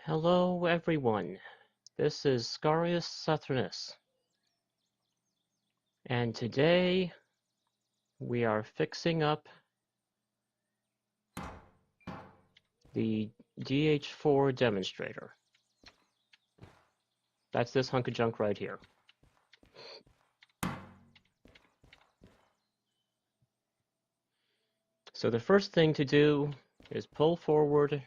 Hello everyone, this is Skarious Sethronis, and today we are fixing up the DH4 demonstrator. That's this hunk of junk right here. So the first thing to do is pull forward,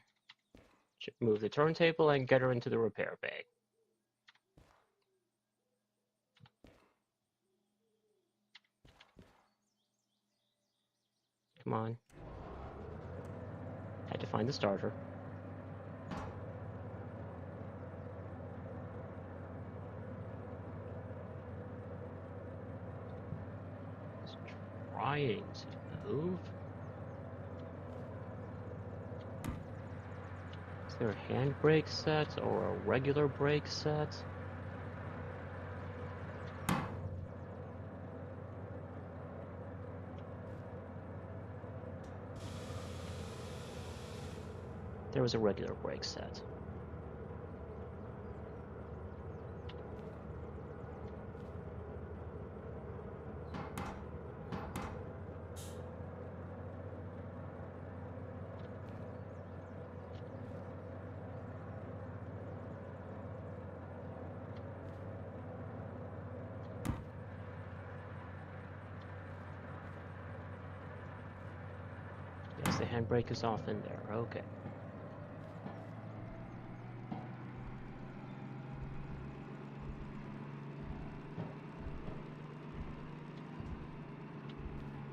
move the turntable, and get her into the repair bay. Come on. Had to find the starter. It's trying to move. Is there a handbrake set or a regular brake set? There was a regular brake set. Yes, the handbrake is off in there. Okay.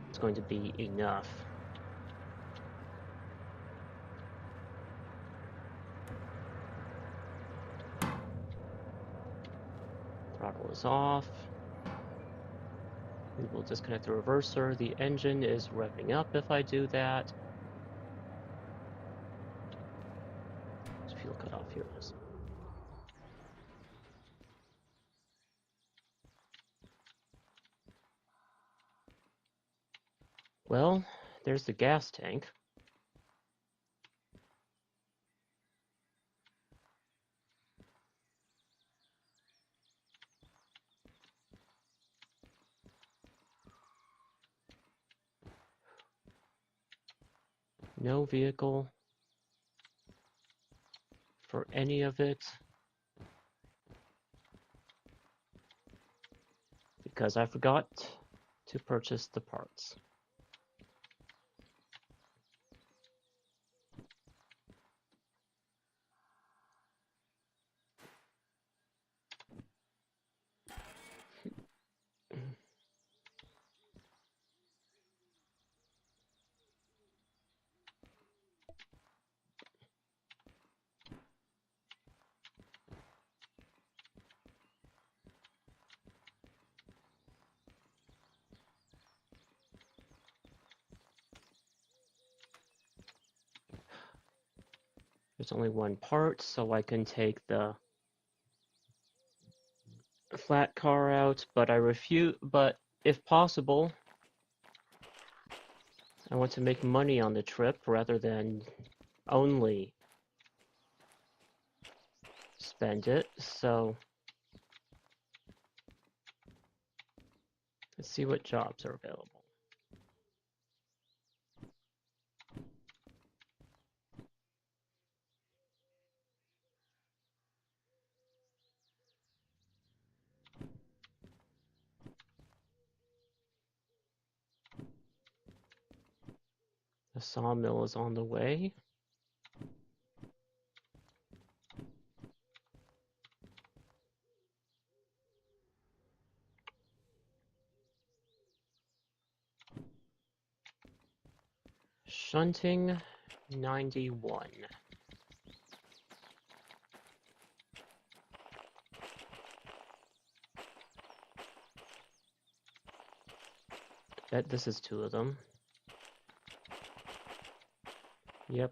It's going to be enough. Throttle is off. We will disconnect the reverser. The engine is revving up if I do that. There's fuel cut off. Here it is. Well, there's the gas tank. No vehicle for any of it because I forgot to purchase the parts. There's only one part, so I can take the flat car out, but I refuse. But if possible, I want to make money on the trip rather than only spend it. So let's see what jobs are available. The sawmill is on the way. Shunting 91. Bet this is two of them. Yep.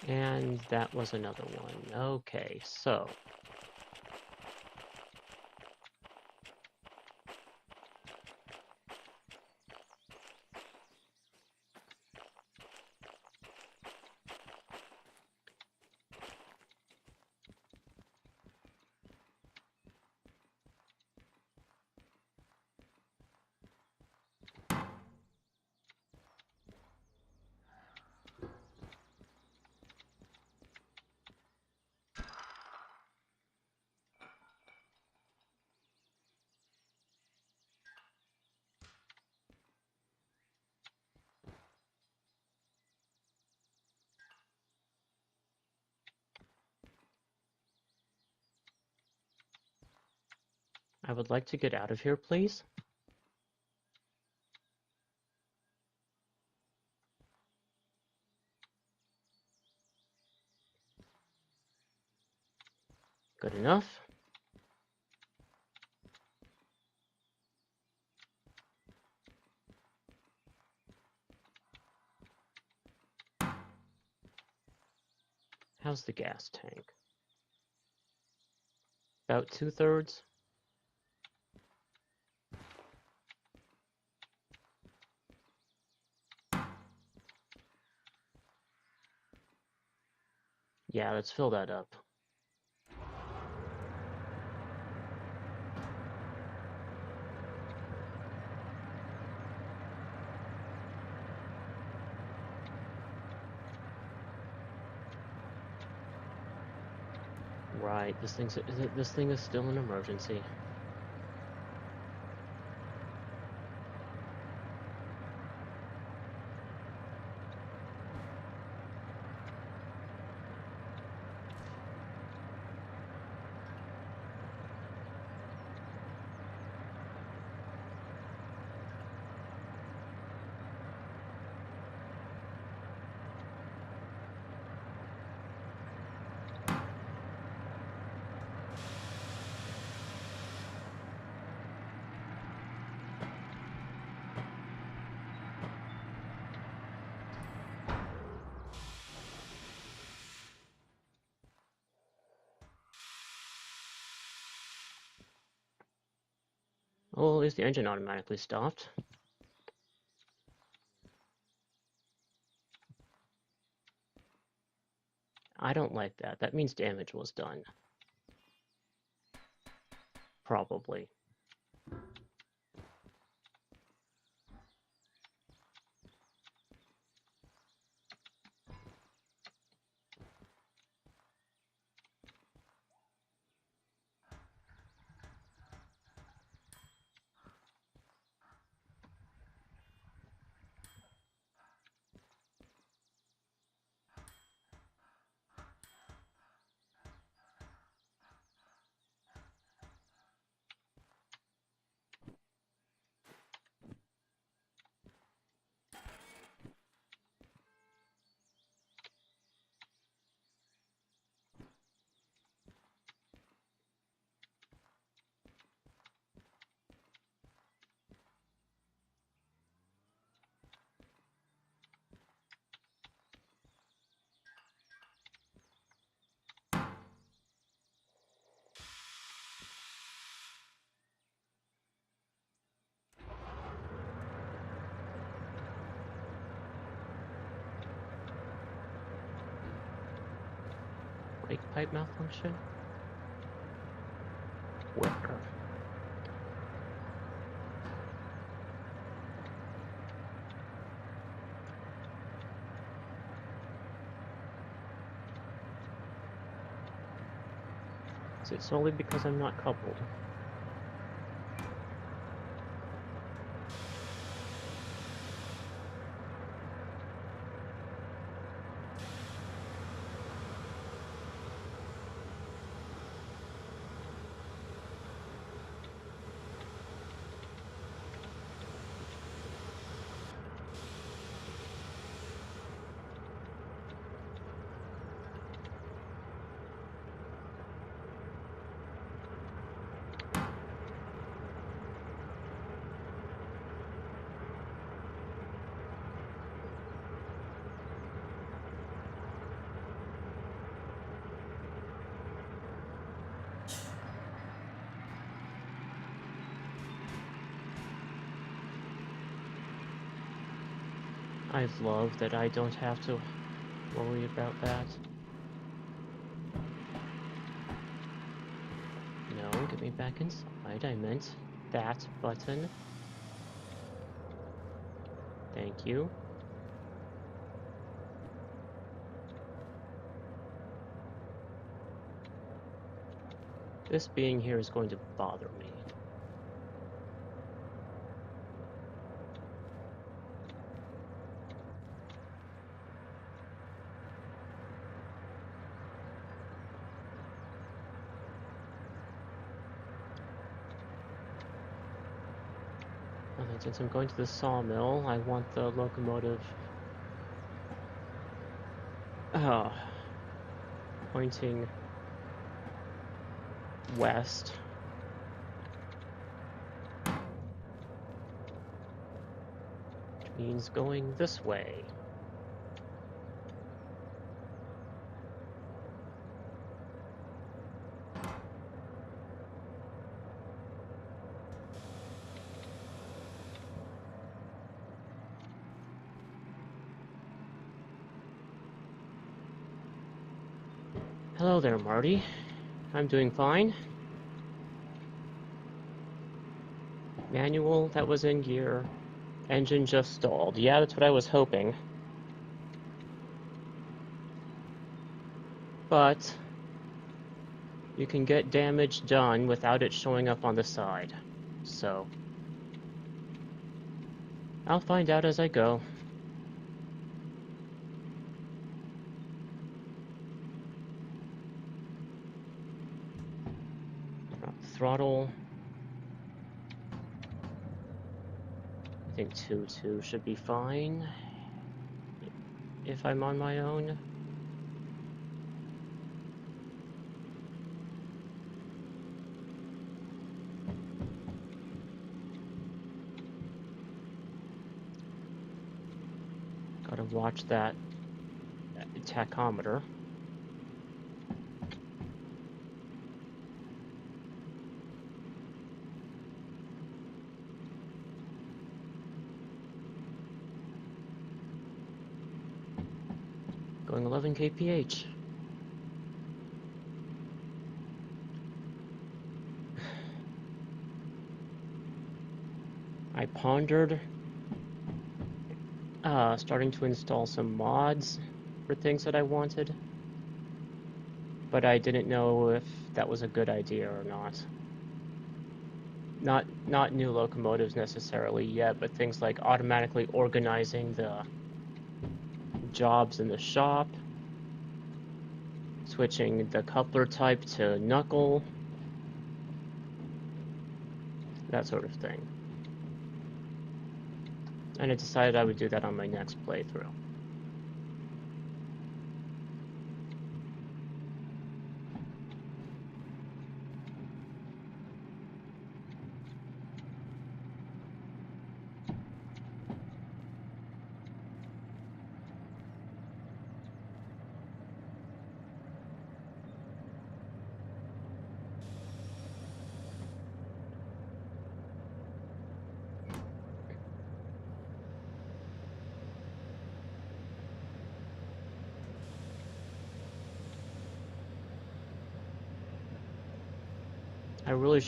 And that was another one. Okay, so I would like to get out of here, please. Good enough. How's the gas tank? About 2/3. Yeah, let's fill that up. Right, this thing is still an emergency. Well, at least the engine automatically stopped. I don't like that. That means damage was done. Probably. Brake pipe malfunction? Where? Is it solely because I'm not coupled? I love that I don't have to worry about that. No, get me back inside. I meant that button. Thank you. This being here is going to bother me. Okay, since I'm going to the sawmill, I want the locomotive pointing west. Which means going this way. Hello there, Marty. I'm doing fine. Manual, that was in gear. Engine just stalled. Yeah, that's what I was hoping. But you can get damage done without it showing up on the side. So I'll find out as I go. Throttle. I think 2.2 should be fine if I'm on my own. Gotta watch that tachometer. Going 11 kph. I pondered starting to install some mods for things that I wanted, but I didn't know if that was a good idea or not. Not new locomotives necessarily yet, but things like automatically organizing the jobs in the shop, switching the coupler type to knuckle, that sort of thing. And I decided I would do that on my next playthrough. I really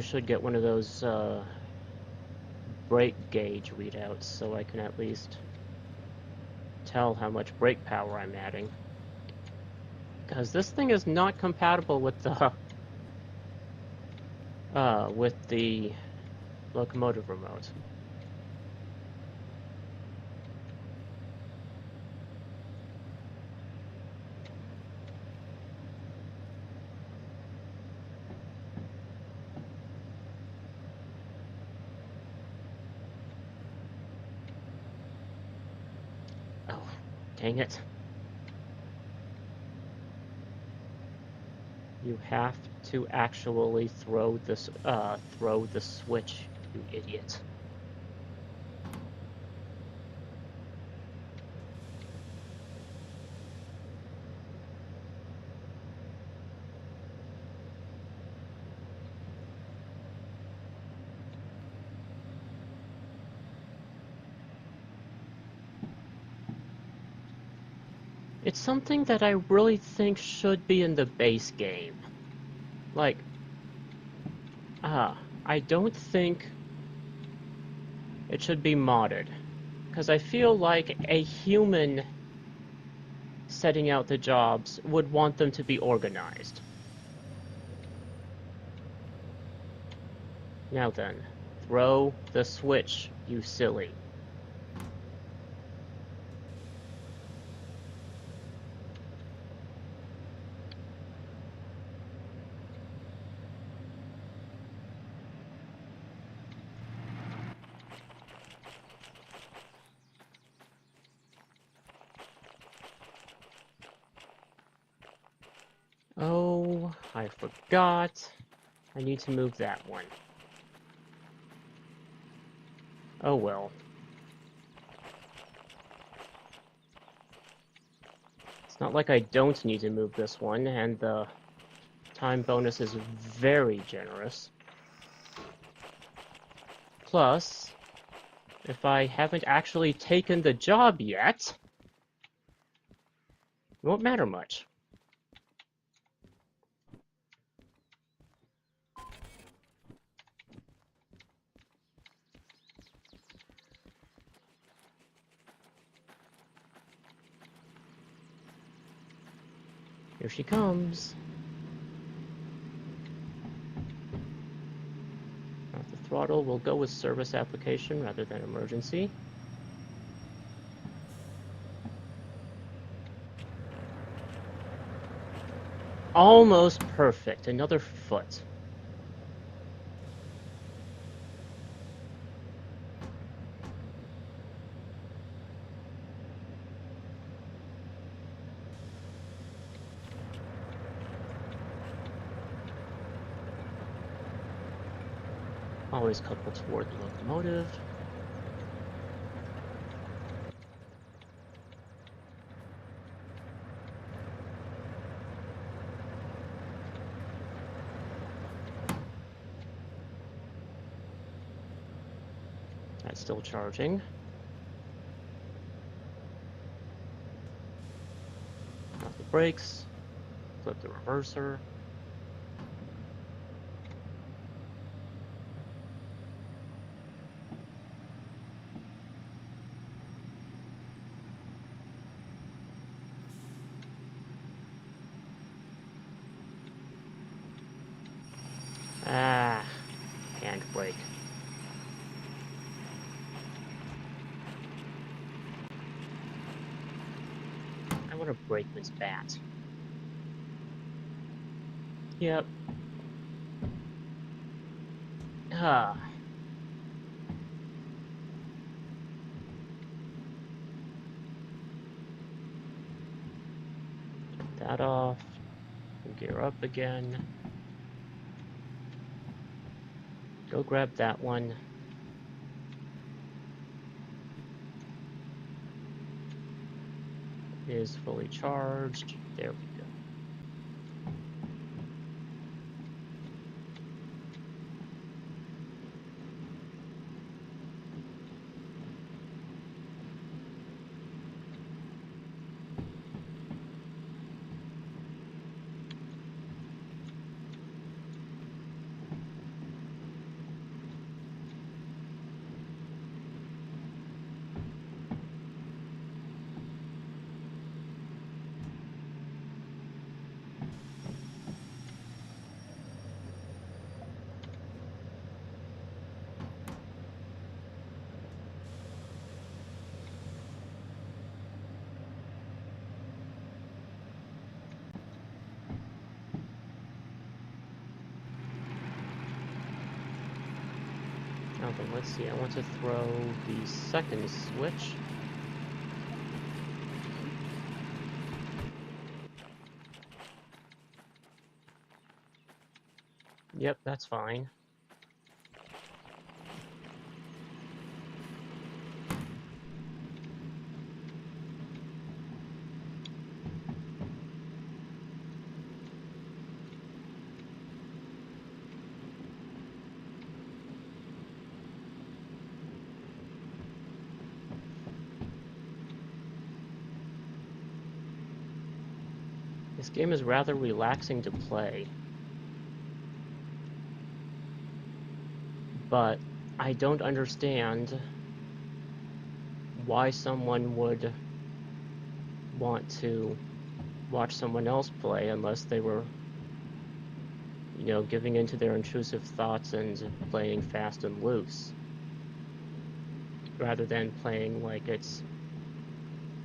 should get one of those brake gauge readouts so I can at least tell how much brake power I'm adding. Because this thing is not compatible with the locomotive remote. Oh, dang it. You have to actually throw the switch, you idiot. It's something that I really think should be in the base game. Like, I don't think it should be modded. Because I feel like a human setting out the jobs would want them to be organized. Now then, throw the switch, you silly. Oh, I forgot. I need to move that one. Oh well. It's not like I don't need to move this one, and the time bonus is very generous. Plus, if I haven't actually taken the job yet, it won't matter much. Here she comes. Now the throttle will go with service application rather than emergency. Almost perfect. Another foot. Always couple toward the locomotive. That's still charging. Off the brakes. Flip the reverser. Ah, handbrake. I want a brakeman's bat. Yep. Ah. Get that off. Gear up again. Go grab that one. It is fully charged. There we go. Now then, let's see. I want to throw the second switch. Yep, that's fine. This game is rather relaxing to play. But I don't understand why someone would want to watch someone else play unless they were, you know, giving into their intrusive thoughts and playing fast and loose, rather than playing like it's,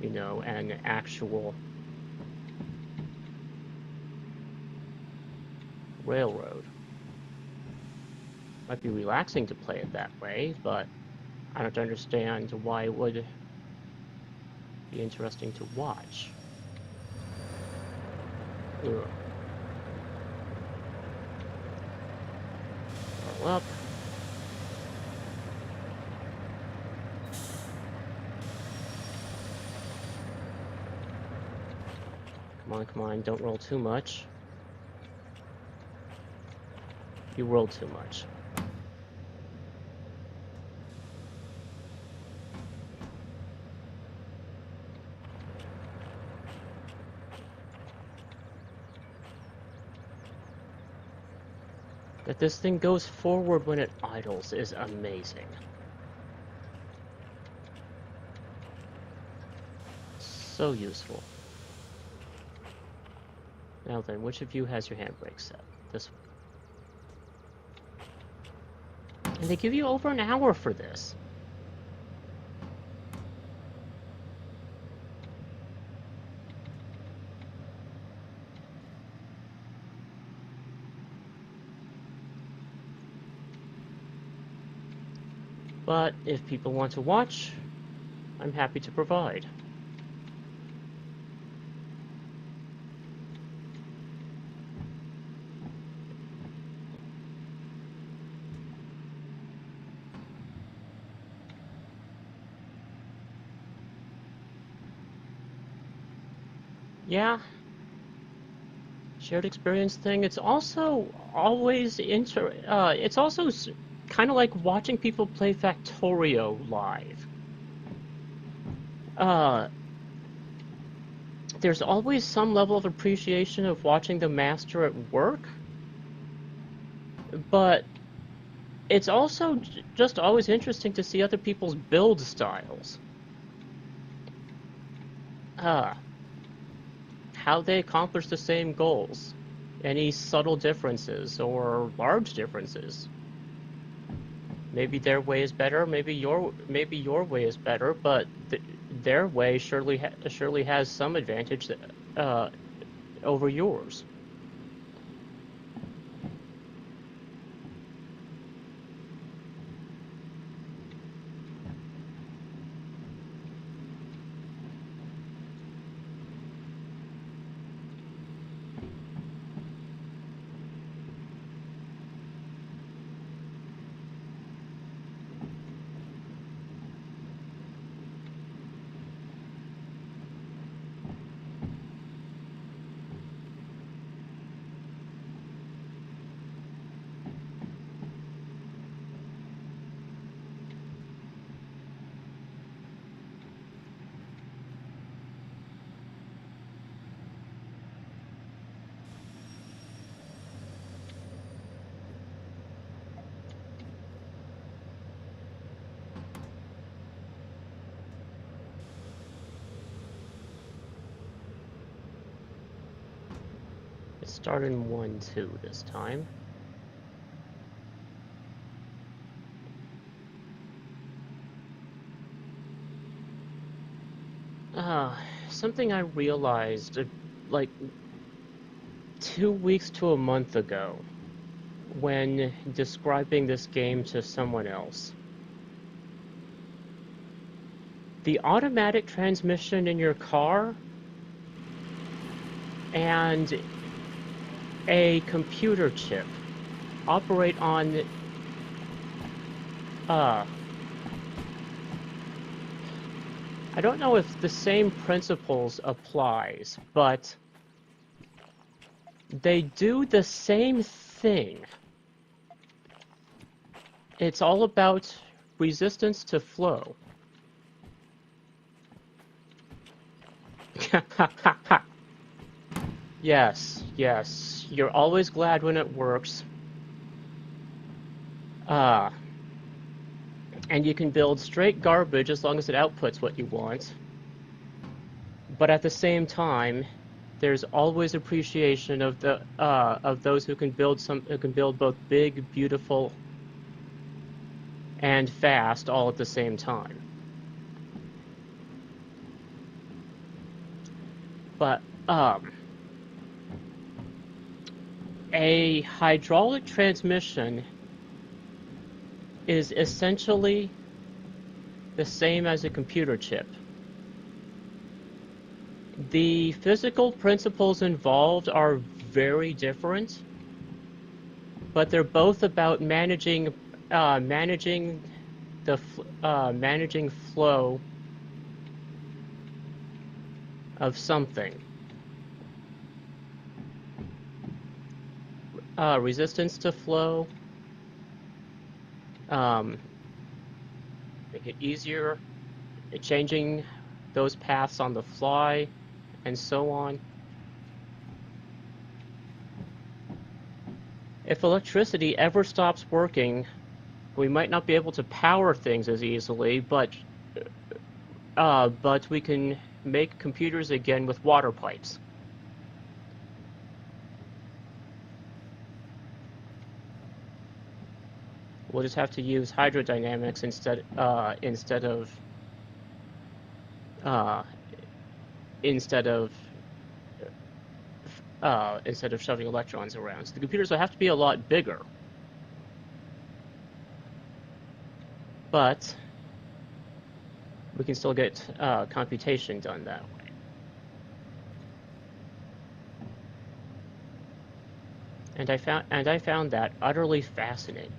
you know, an actual railroad. Might be relaxing to play it that way, but I don't understand why it would be interesting to watch. Ugh. Roll up. Come on, don't roll too much. You rolled too much. That this thing goes forward when it idles is amazing. So useful. Now then, which of you has your handbrake set? This one. And they give you over an hour for this. But if people want to watch, I'm happy to provide. Yeah. Shared experience thing. It's also always it's also kind of like watching people play Factorio live. There's always some level of appreciation of watching the master at work, but it's also just always interesting to see other people's build styles. How they accomplish the same goals. Any subtle differences or large differences. Maybe their way is better, maybe your way is better, but their way surely has some advantage over yours. Start in 1-2 this time. Something I realized like 2 weeks to a month ago when describing this game to someone else. The automatic transmission in your car and a computer chip operate on I don't know if the same principles applies, but they do the same thing. It's all about resistance to flow. Yes, yes. You're always glad when it works. Uh, and you can build straight garbage as long as it outputs what you want. But at the same time, there's always appreciation of the of those who can build both big, beautiful, and fast all at the same time. But a hydraulic transmission is essentially the same as a computer chip. The physical principles involved are very different, but they're both about managing managing flow of something. Resistance to flow, make it easier, changing those paths on the fly, and so on. If electricity ever stops working, we might not be able to power things as easily, but we can make computers again with water pipes. We'll just have to use hydrodynamics instead of shoving electrons around. So the computers will have to be a lot bigger. But we can still get computation done that way. And I found that utterly fascinating.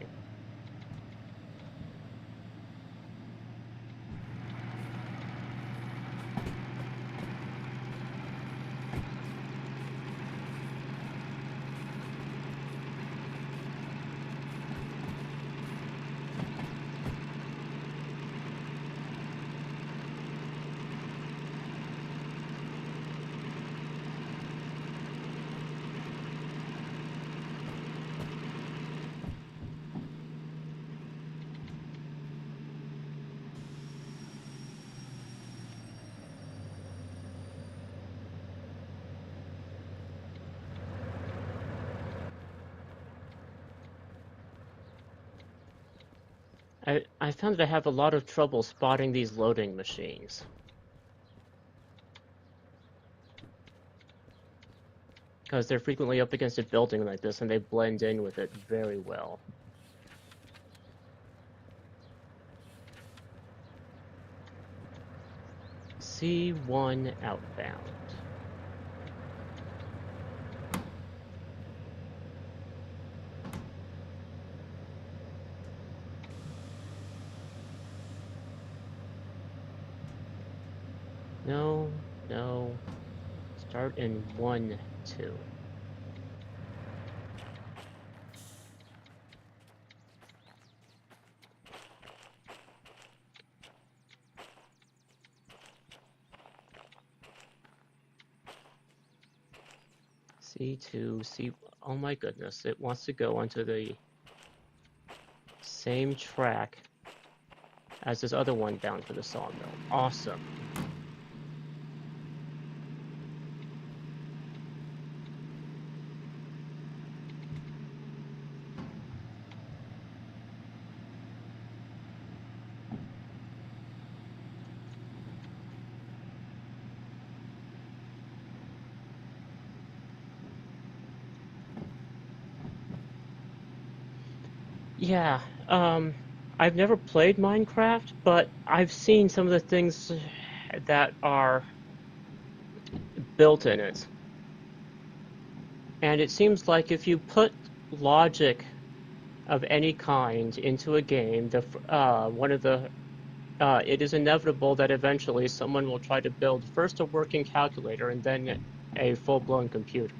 I found that I have a lot of trouble spotting these loading machines. Because they're frequently up against a building like this and they blend in with it very well. C1 outbound. No, no. Start in 1, 2. C2, C... Oh my goodness, it wants to go onto the same track as this other one bound for the sawmill. Awesome. Yeah, I've never played Minecraft, but I've seen some of the things that are built in it. And it seems like if you put logic of any kind into a game, it is inevitable that eventually someone will try to build first a working calculator and then a full-blown computer.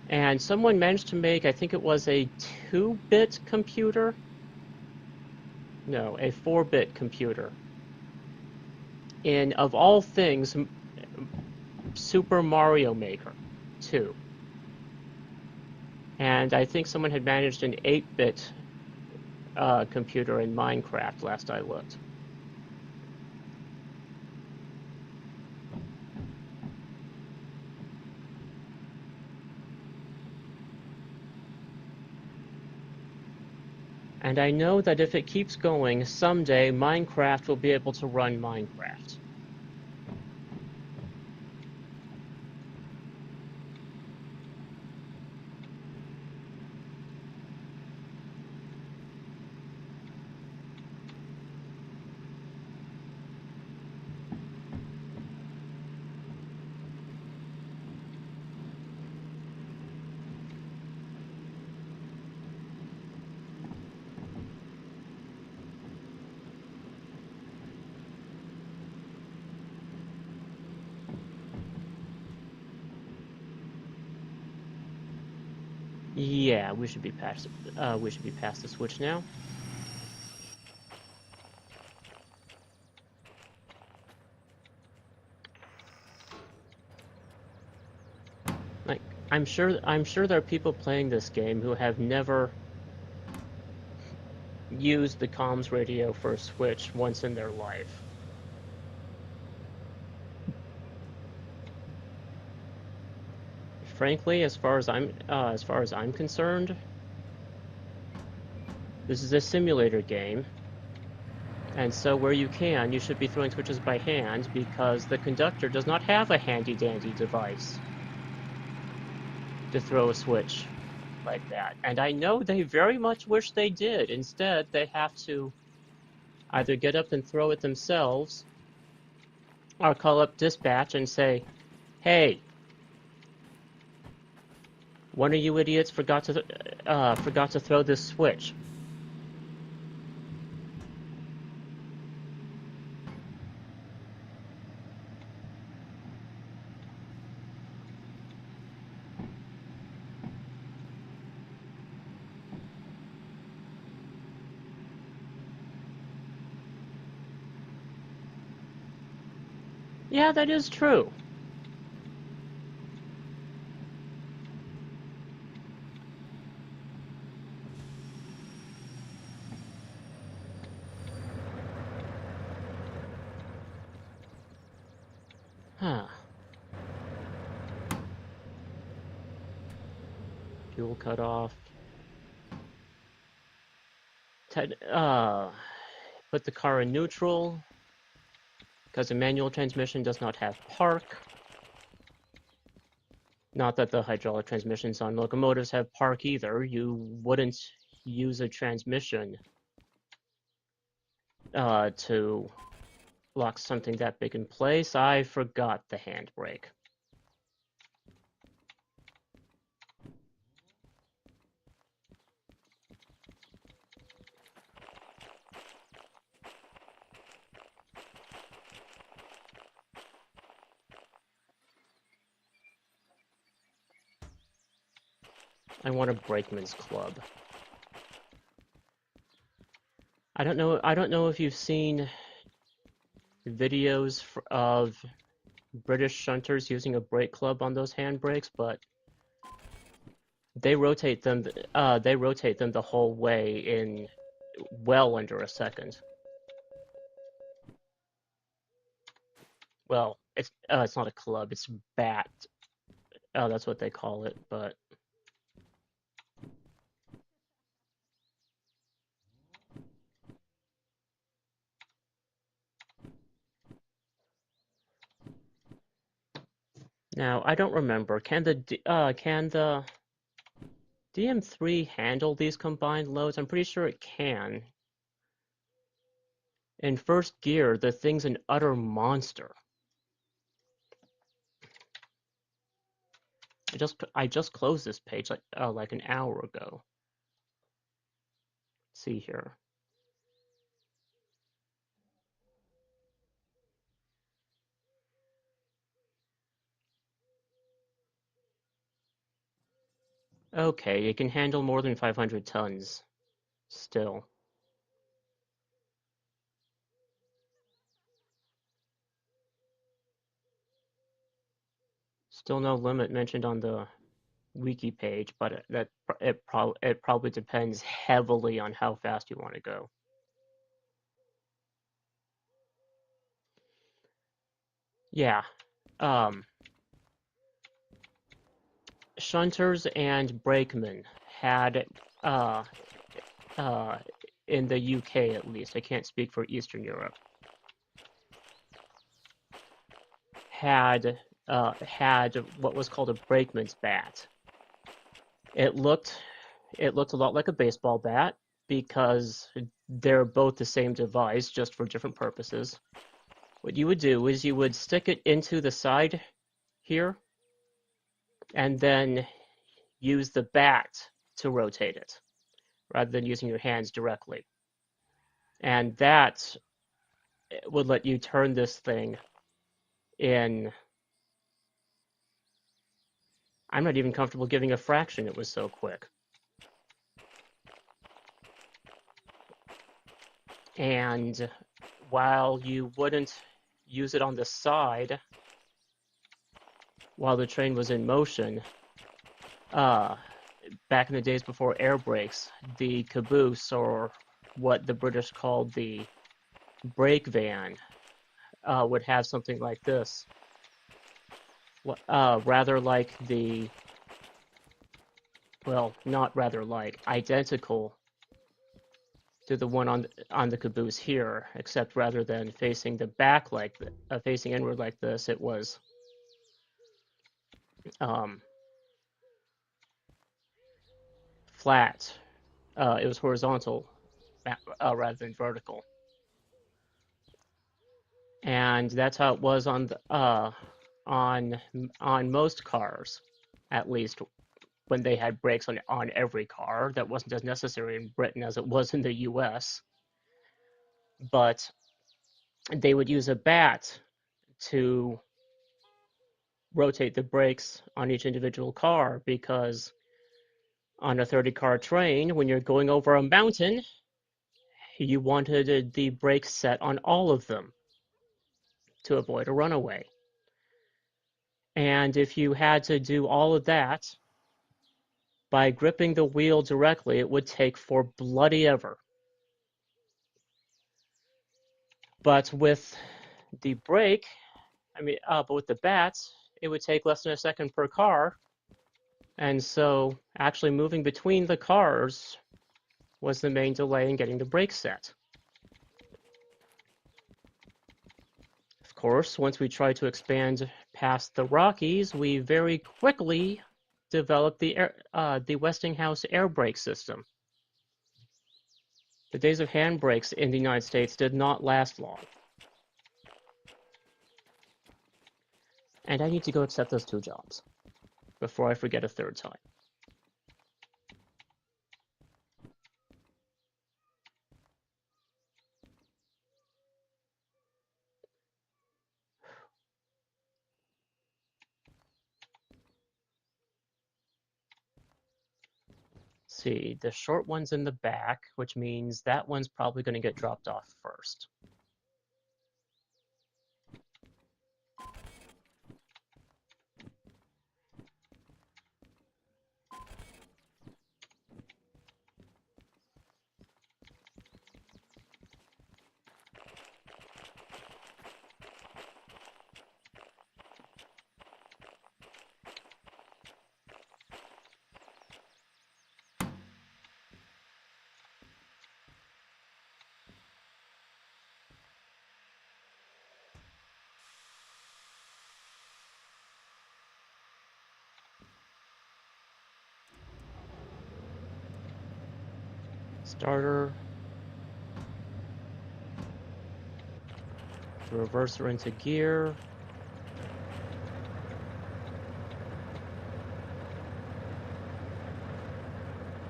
And someone managed to make, I think it was a 2-bit computer? No, a 4-bit computer. And of all things, Super Mario Maker 2. And I think someone had managed an 8-bit computer in Minecraft last I looked. And I know that if it keeps going, someday Minecraft will be able to run Minecraft. Yeah, we should be past the switch now. Like, I'm sure there are people playing this game who have never used the comms radio for a switch once in their life. Frankly, as far as I'm concerned, this is a simulator game, and so where you can, you should be throwing switches by hand because the conductor does not have a handy-dandy device to throw a switch like that. And I know they very much wish they did. Instead, they have to either get up and throw it themselves or call up dispatch and say, "Hey, one of you idiots forgot to throw this switch." Yeah, that is true. Huh. Fuel cut off. Put the car in neutral because the manual transmission does not have park. Not that the hydraulic transmissions on locomotives have park either. You wouldn't use a transmission to lock something that big in place. I forgot the handbrake. I want a brakeman's club. I don't know if you've seen videos of British shunters using a brake club on those handbrakes, but they rotate them. They rotate them the whole way in well under a second. Well, it's not a club. It's bat. That's what they call it. But now I don't remember. Can the DM3 handle these combined loads? I'm pretty sure it can. In first gear, the thing's an utter monster. I just closed this page like an hour ago. Let's see here. Okay, it can handle more than 500 tons. Still. Still no limit mentioned on the wiki page, but it probably depends heavily on how fast you want to go. Yeah. Shunters and brakemen had uh, in the UK at least, I can't speak for Eastern Europe, had what was called a brakeman's bat. It looked a lot like a baseball bat because they're both the same device, just for different purposes. What you would do is you would stick it into the side here, and then use the bat to rotate it, rather than using your hands directly. And that would let you turn this thing in. I'm not even comfortable giving a fraction, it was so quick. And while you wouldn't use it on the side while the train was in motion, back in the days before air brakes, the caboose, or what the British called the brake van, would have something like this. Rather like the, well, not rather like, identical to the one on the caboose here, except rather than facing the back like facing inward like this, it was flat. It was horizontal rather than vertical, and that's how it was on the, on most cars, at least when they had brakes on every car. That wasn't as necessary in Britain as it was in the U.S. But they would use a bat to rotate the brakes on each individual car, because on a 30-car train, when you're going over a mountain, you wanted the brakes set on all of them to avoid a runaway. And if you had to do all of that by gripping the wheel directly, it would take for bloody ever. But with the brake, but with the bats, it would take less than a second per car. And so actually moving between the cars was the main delay in getting the brakes set. Of course, once we tried to expand past the Rockies, we very quickly developed the Westinghouse air brake system. The days of hand brakes in the United States did not last long. And I need to go accept those 2 jobs before I forget a 3rd time. See, the short one's in the back, which means that one's probably going to get dropped off first. Starter, the reverser into gear.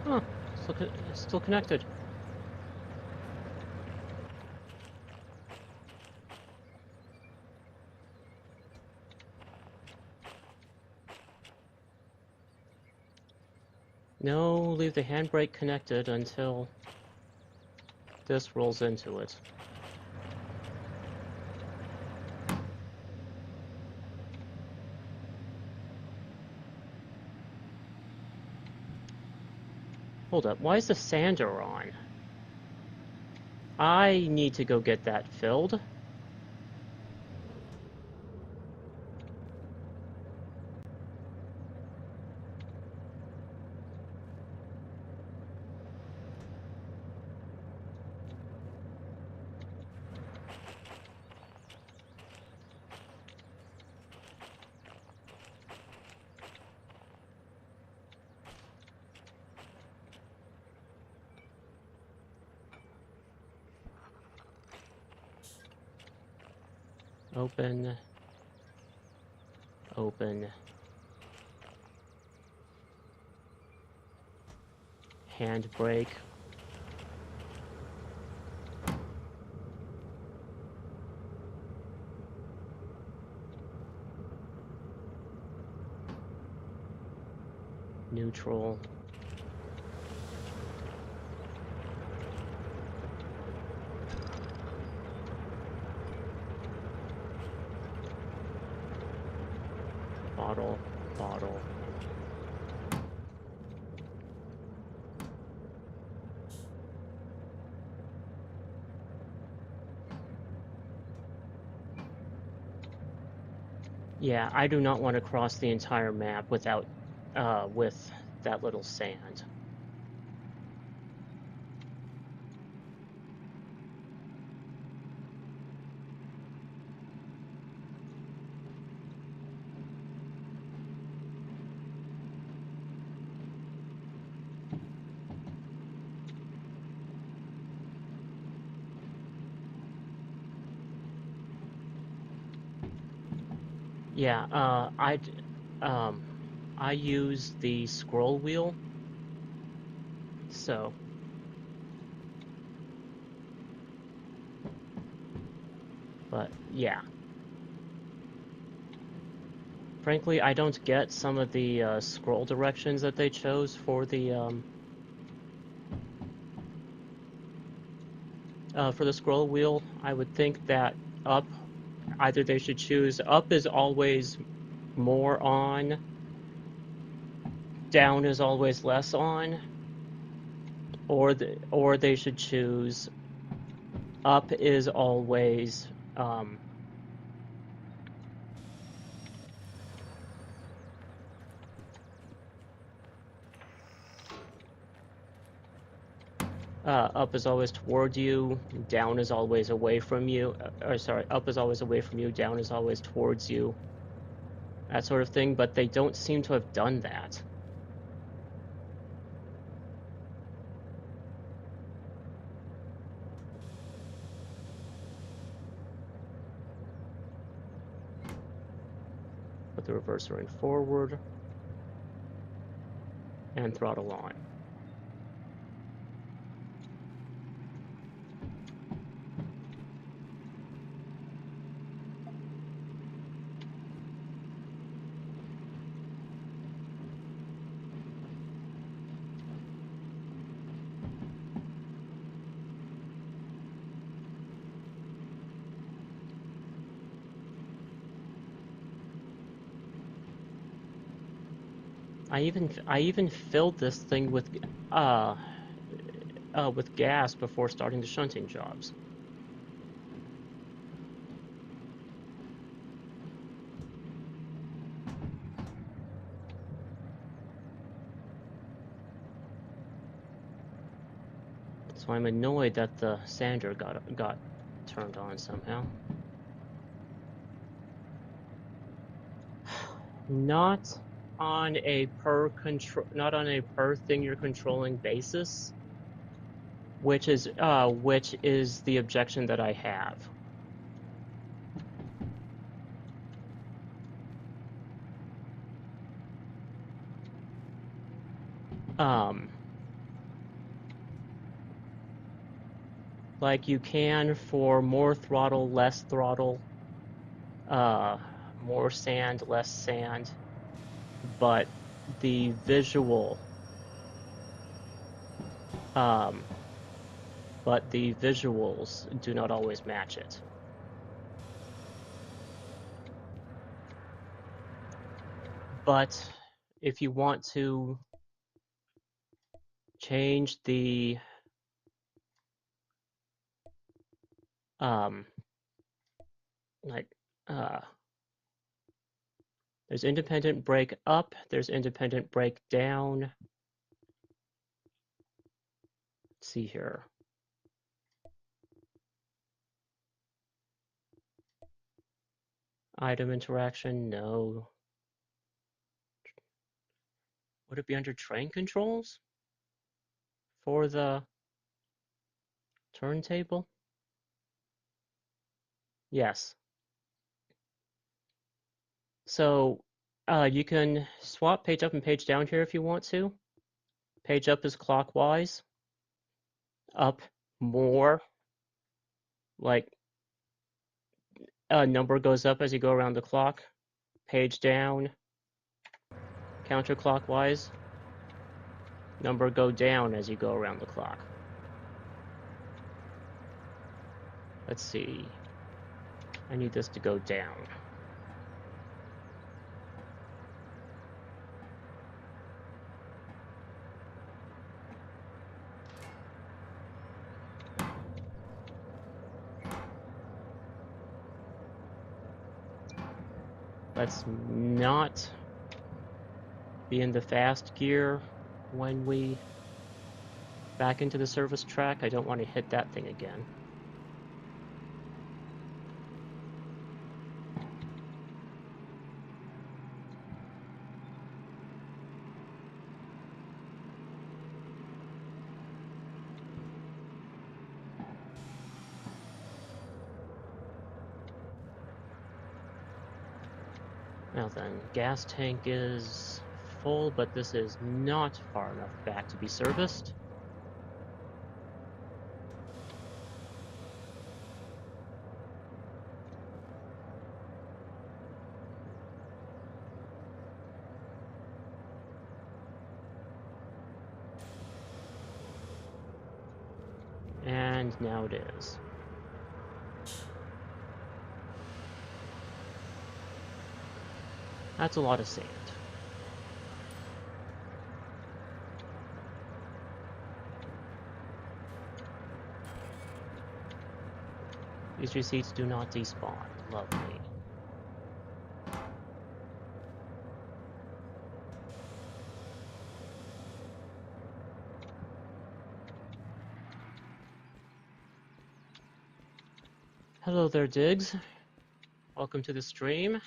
Huh, still connected. No, leave the handbrake connected until this rolls into it. Hold up, why is the sander on? I need to go get that filled. Open. Open. Handbrake. Neutral. Bottle. Bottle. Yeah, I do not want to cross the entire map without, with that little sand. Yeah, I use the scroll wheel, so. But, yeah. Frankly, I don't get some of the scroll directions that they chose for the scroll wheel. I would think that up, either they should choose up is always more on, down is always less on, or they should choose up is always up is always toward you, down is always away from you. Or sorry, up is always away from you, down is always towards you. That sort of thing, but they don't seem to have done that. Put the reverser in forward and throttle on. I even filled this thing with gas before starting the shunting jobs. So I'm annoyed that the sander got turned on somehow. Not on a per thing you're controlling basis, which is the objection that I have. Like you can for more throttle, less throttle, more sand, less sand, but the visuals do not always match it. But if you want to change the like there's independent brake up, there's independent brake down. Let's see here. Item interaction, no. Would it be under train controls for the turntable? Yes. So you can swap page up and page down here if you want to. Page up is clockwise. Up more, like a number goes up as you go around the clock. Page down, counterclockwise. Number go down as you go around the clock. Let's see. I need this to go down. Let's not be in the fast gear when we back into the service track. I don't want to hit that thing again. Now then, gas tank is full, but this is not far enough back to be serviced. And now it is. That's a lot of sand. These receipts do not despawn. Lovely. Hello there, Diggs. Welcome to the stream.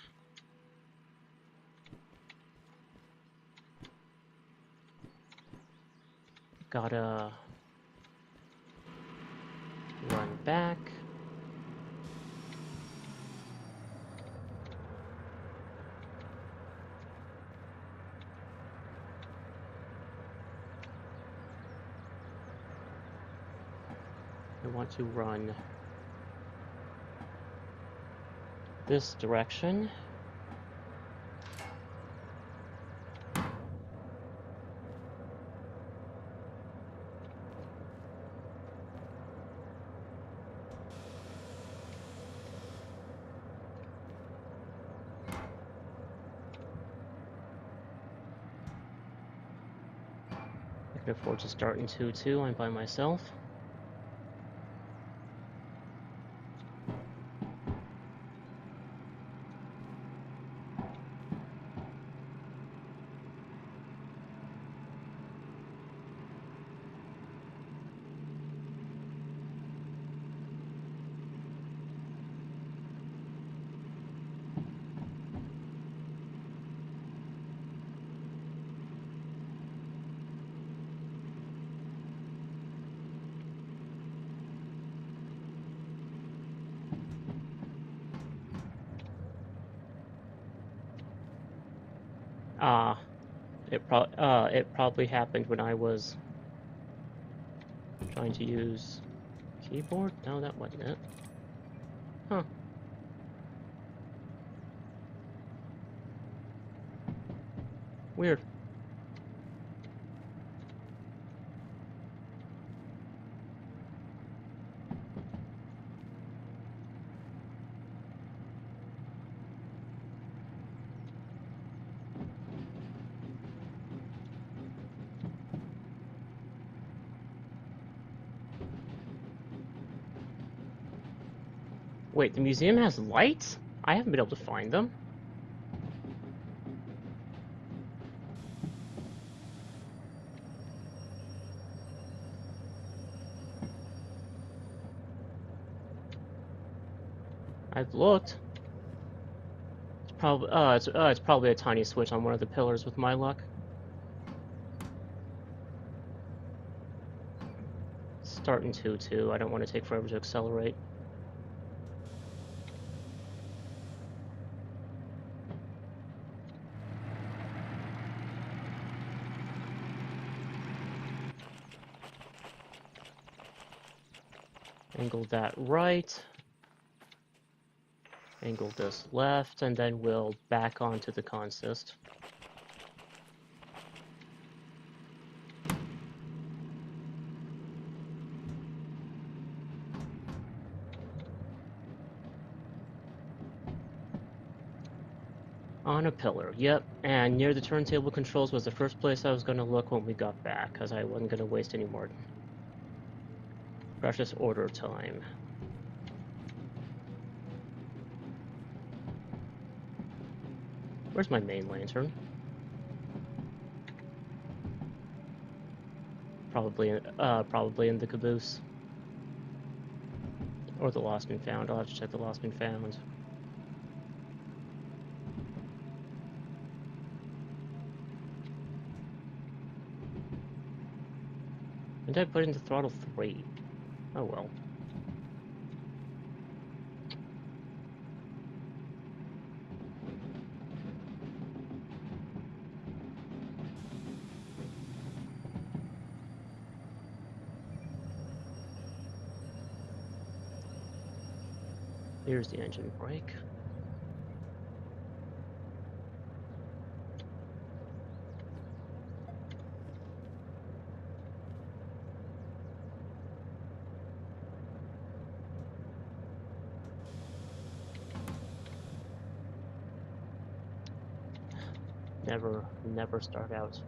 Gotta run back. I want to run this direction. I can afford to start in 2-2. I'm by myself. It probably happened when I was trying to use keyboard. No, that wasn't it. Huh. Weird. Wait, the museum has lights? I haven't been able to find them. I've looked. It's probably a tiny switch on one of the pillars with my luck. Starting 2-2. I don't want to take forever to accelerate. Angle that right. Angle this left, and then we'll back onto the consist. On a pillar, yep. And near the turntable controls was the first place I was going to look when we got back, because I wasn't going to waste any more precious order time. Where's my main lantern? Probably in the caboose. Or the lost and found. I'll have to check the lost and found. When did I put into throttle 3? Oh well. Here's the engine brake. Never start out.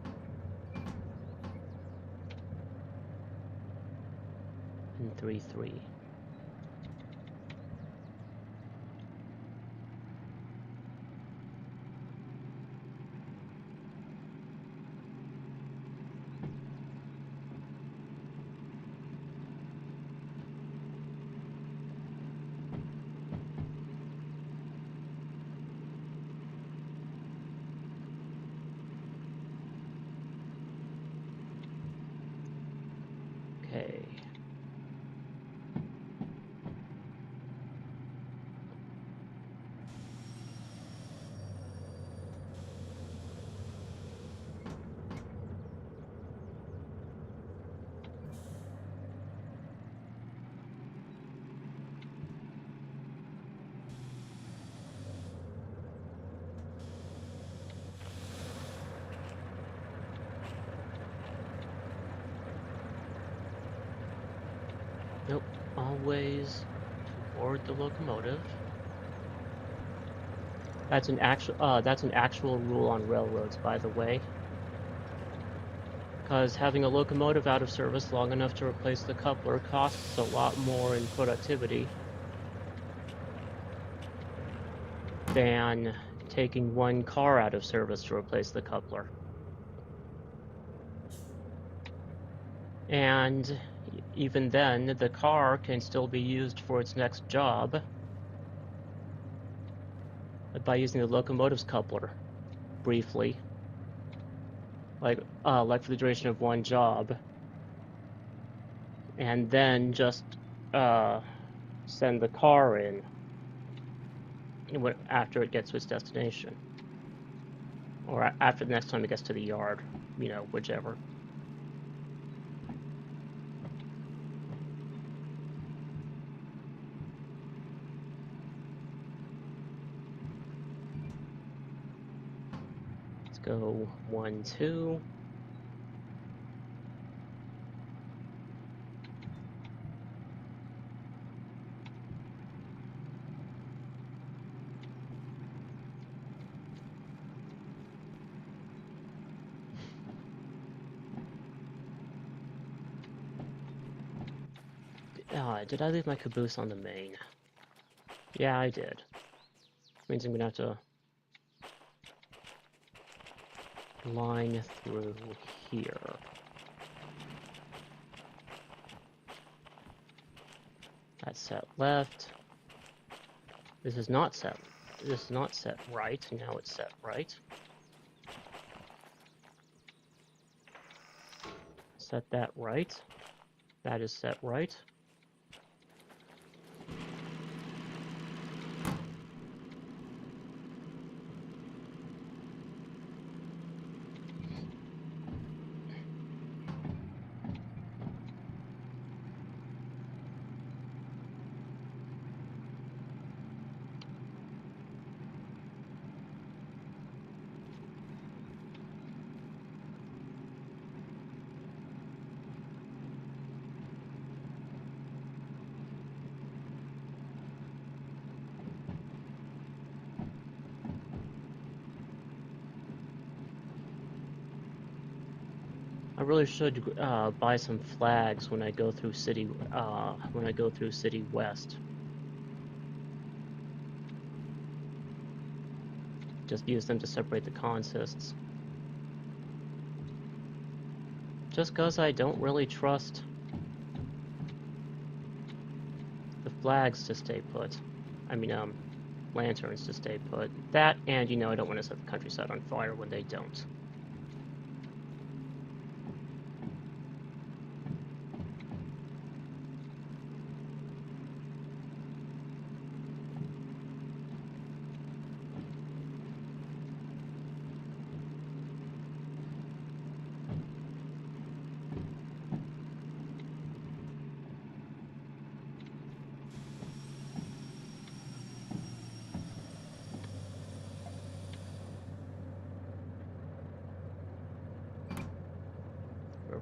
In 3-3. Okay. Nope. Always toward the locomotive. That's an actual rule on railroads, by the way. Because having a locomotive out of service long enough to replace the coupler costs a lot more in productivity than taking one car out of service to replace the coupler. And even then, the car can still be used for its next job by using the locomotive's coupler briefly, like for the duration of one job, and then just send the car in after it gets to its destination, or after the next time it gets to the yard, you know, whichever. Let's go 1-2. Did I leave my caboose on the main? Yeah, I did. Means I'm gonna have to line through here. That's set left. This is not set. This is not set right. Now it's set right. Set that right. That is set right. I really should buy some flags when I go through city west. Just use them to separate the consists. Just cause I don't really trust the flags to stay put. I mean, lanterns to stay put. That, and you know, I don't want to set the countryside on fire when they don't.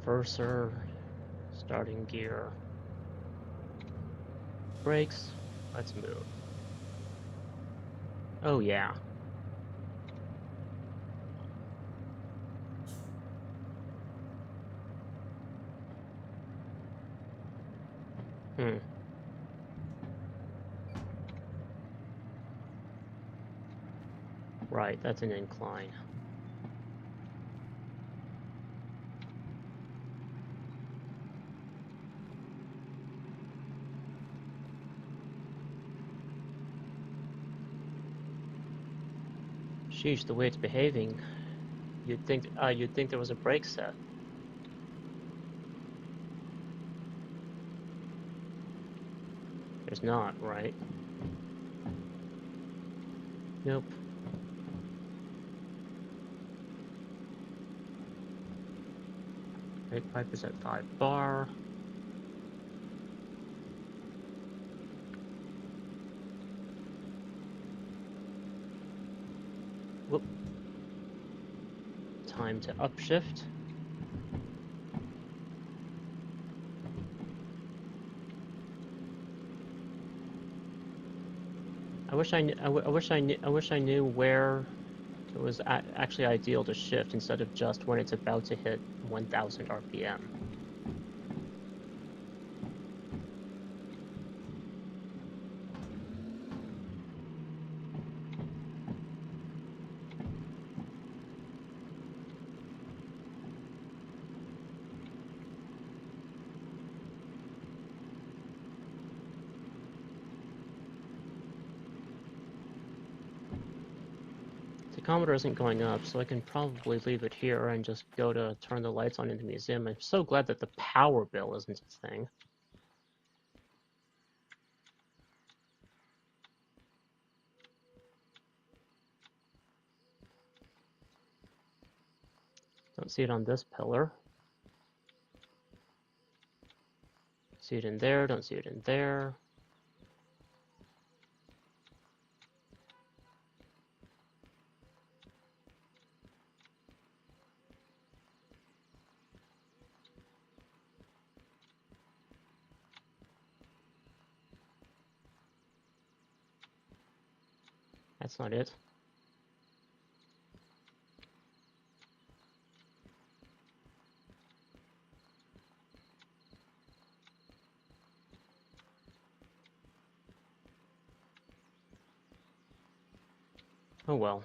Reverser, starting gear, brakes, let's move. Oh yeah. Right, that's an incline. Sheesh, the way it's behaving, you'd think there was a brake set. There's not, right? Nope. Brake pipe is at 5 bar. Whoop. Time to upshift. I wish I knew where it was actually ideal to shift instead of just when it's about to hit 1000 RPM. Tachometer isn't going up, so I can probably leave it here and just go to turn the lights on in the museum. I'm so glad that the power bill isn't a thing. Don't see it on this pillar. See it in there, don't see it in there. That's not it. Oh well.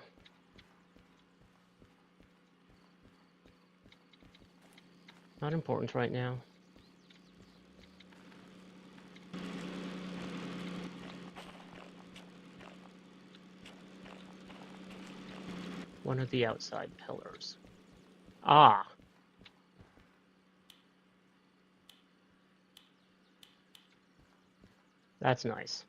Not important right now. One of the outside pillars. Ah! That's nice.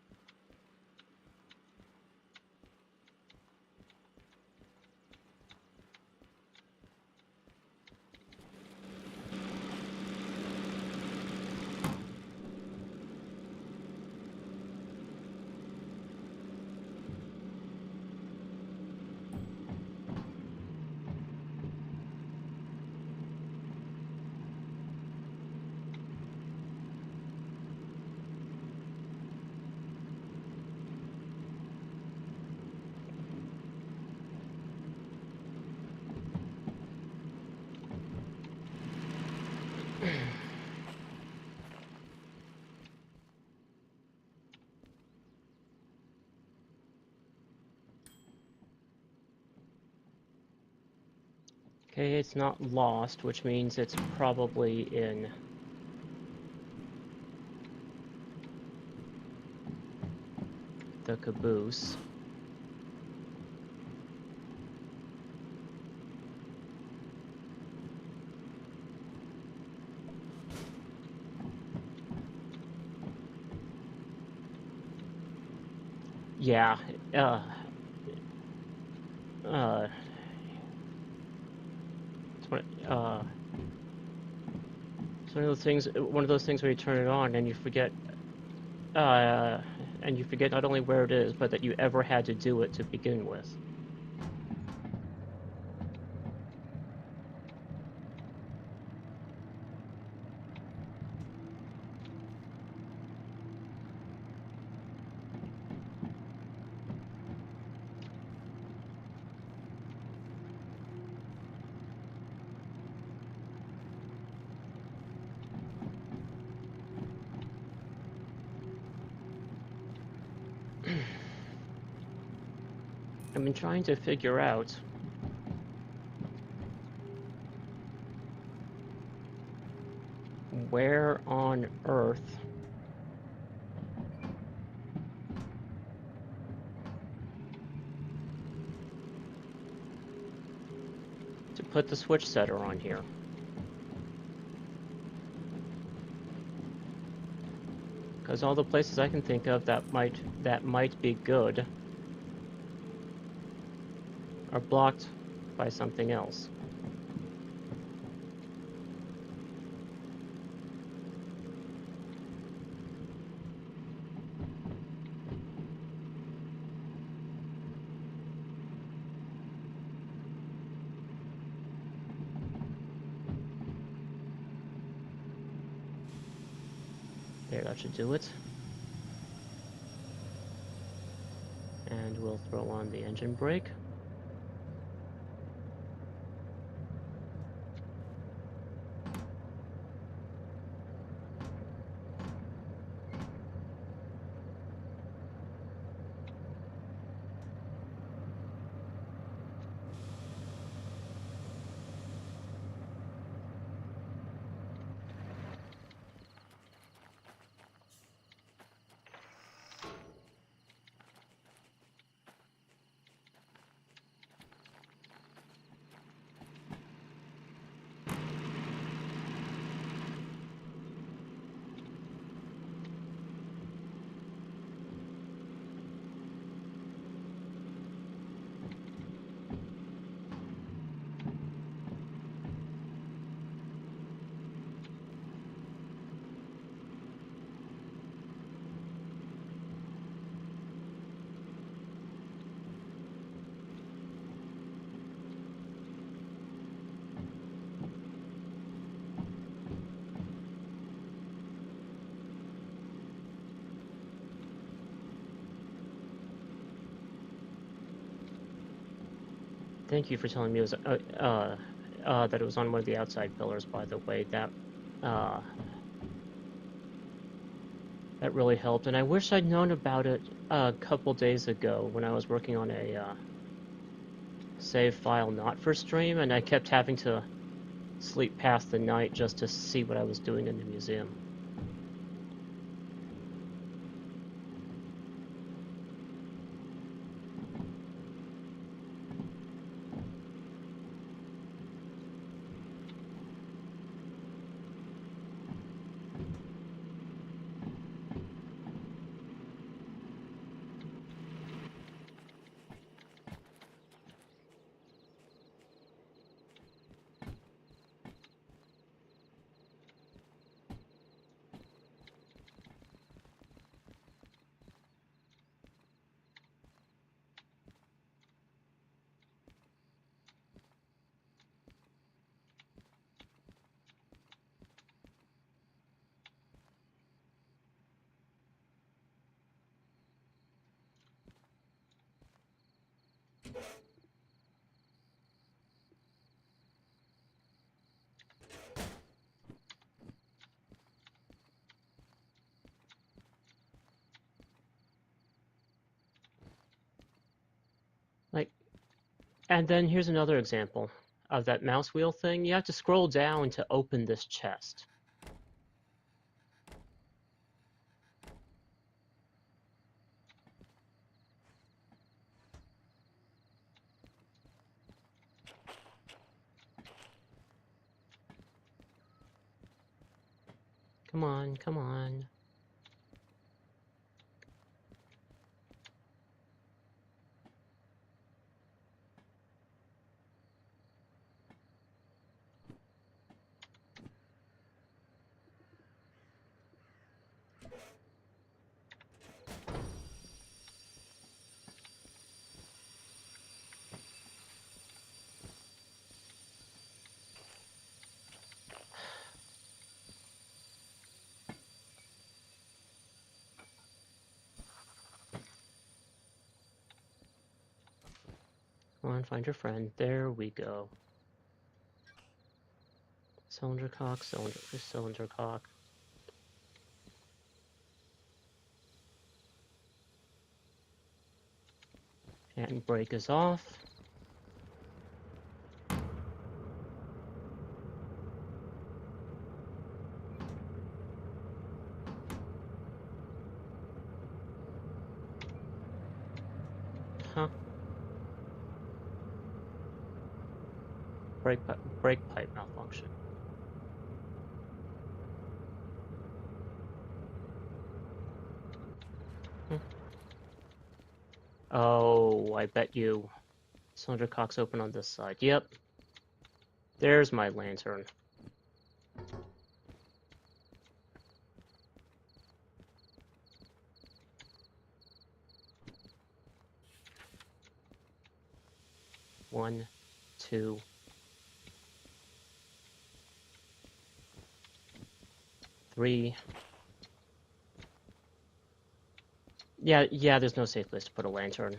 Okay, it's not lost, which means it's probably in the caboose. Yeah, it's one of those things. One of those things where you turn it on and you forget, not only where it is, but that you ever had to do it to begin with. I've been trying to figure out where on earth to put the switch setter on here. Because all the places I can think of that might be good are blocked by something else. There, that should do it. And we'll throw on the engine brake. Thank you for telling me it was, that it was on one of the outside pillars, by the way. That really helped, and I wish I'd known about it a couple days ago when I was working on a save file not for stream, and I kept having to sleep past the night just to see what I was doing in the museum. Like, and then here's another example of that mouse wheel thing. You have to scroll down to open this chest. Come on, come on. Come on, find your friend. There we go. Cylinder cock, cylinder cock. And brake is off. Huh. Brake pipe malfunction. Oh, I bet you. Cylinder cock's open on this side. Yep. There's my lantern. One, two. Three. Yeah, there's no safe place to put a lantern.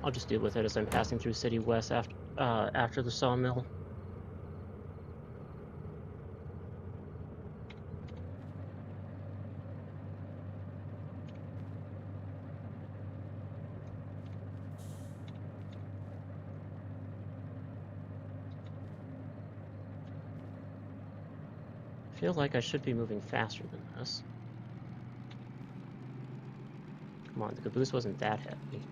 I'll just deal with it as I'm passing through City West after the sawmill. I feel like I should be moving faster than this. Come on, the caboose wasn't that heavy.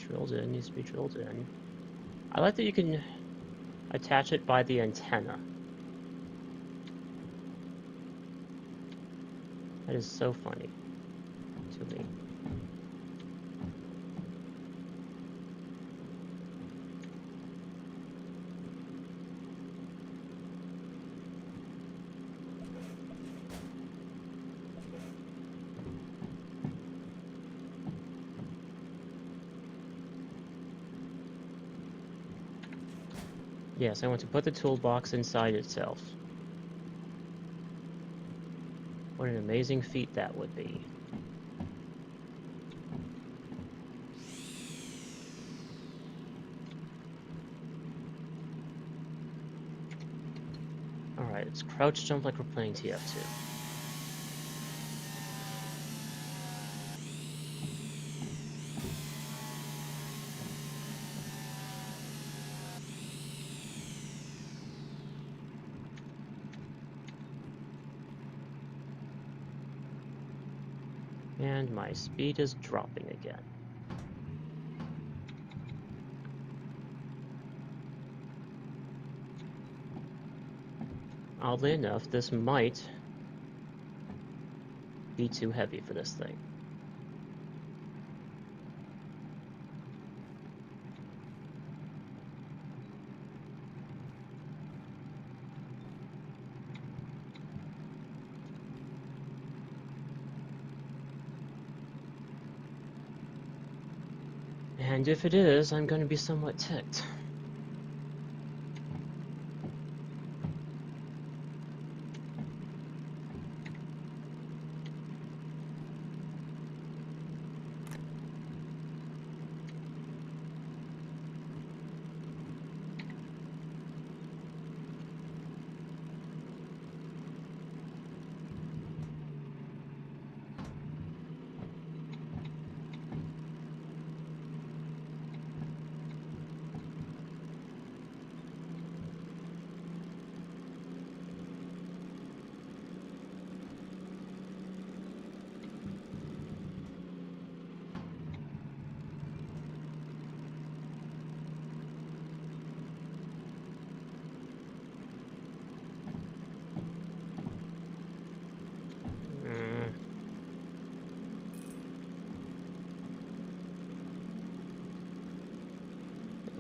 drilled in, needs to be drilled in. I like that you can attach it by the antenna. That is so funny to me. Yes, I want to put the toolbox inside itself. What an amazing feat that would be. Alright, let's crouch jump like we're playing TF2. And my speed is dropping again. Oddly enough, this might be too heavy for this thing. And if it is, I'm going to be somewhat ticked.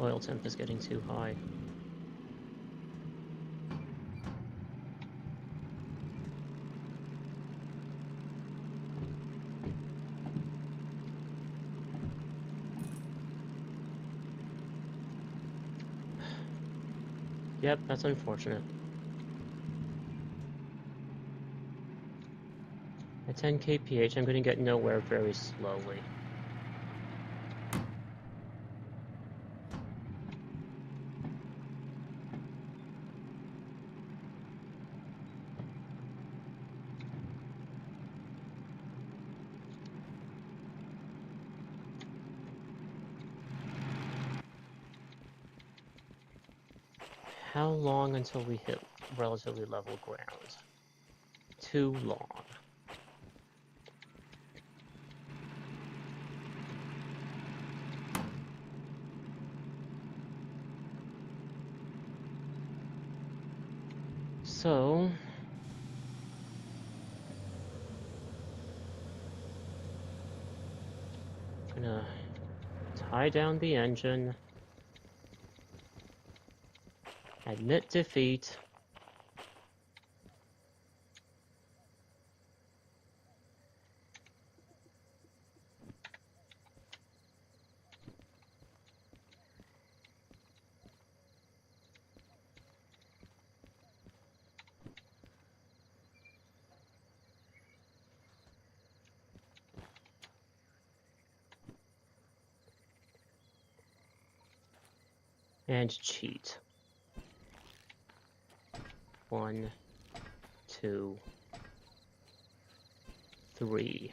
Oil temp is getting too high. Yep, that's unfortunate. At 10 kph, I'm going to get nowhere very slowly. How long until we hit relatively level ground? Too long. So, I'm gonna tie down the engine, admit defeat, and cheat. 1, 2, 3.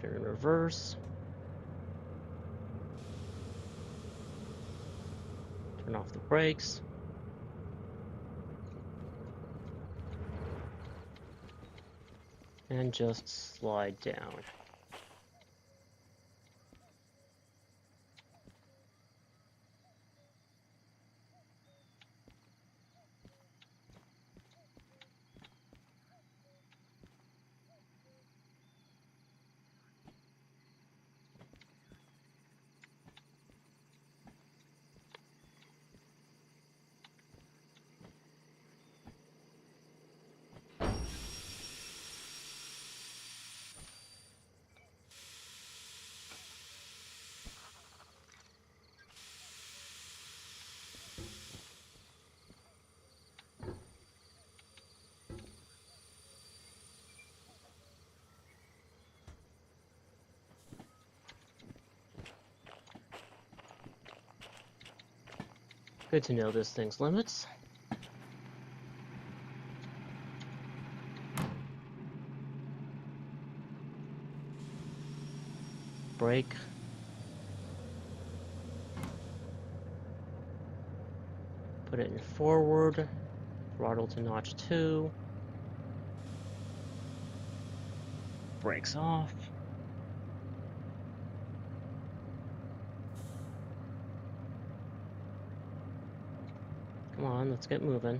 Put it in reverse. Turn off the brakes. And just slide down. Good to know this thing's limits. Brake. Put it in forward. Throttle to notch 2. Brakes off. Come on, let's get moving.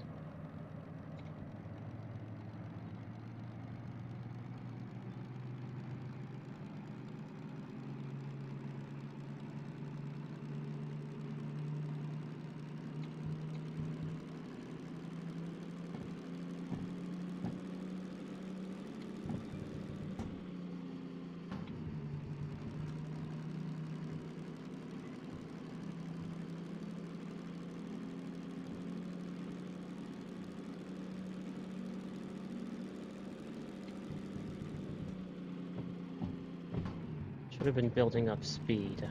Should have been building up speed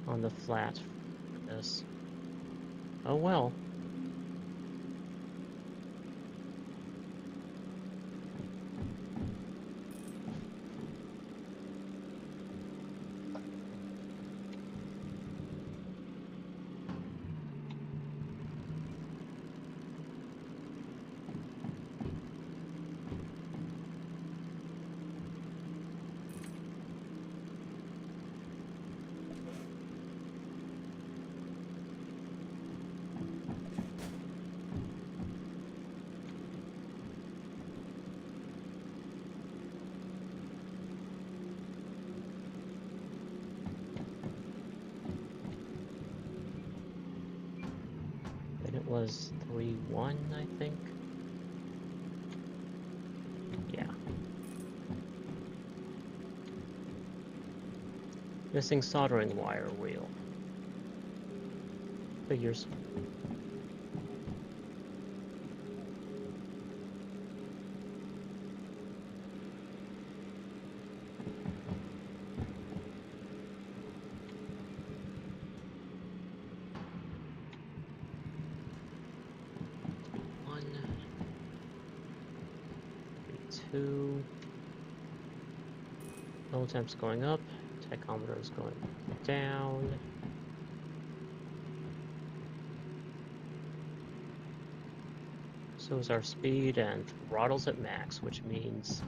on the flat for this. Oh well. It was 3-1, I think. Yeah. Missing soldering wire reel. Figures. Fuel temp's going up, tachometer is going down. So is our speed, and throttle's at max, which means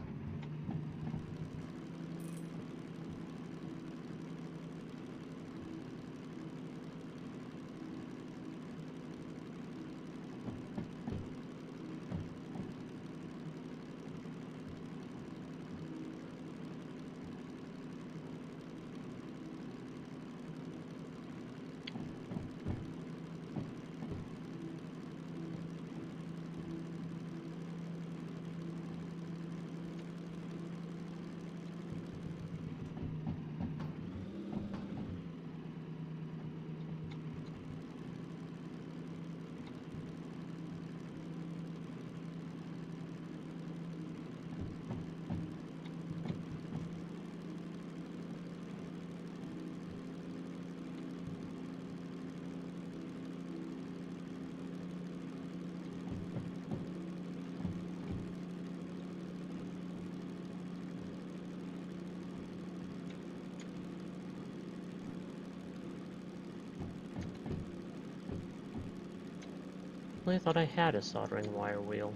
Really thought I had a soldering wire wheel.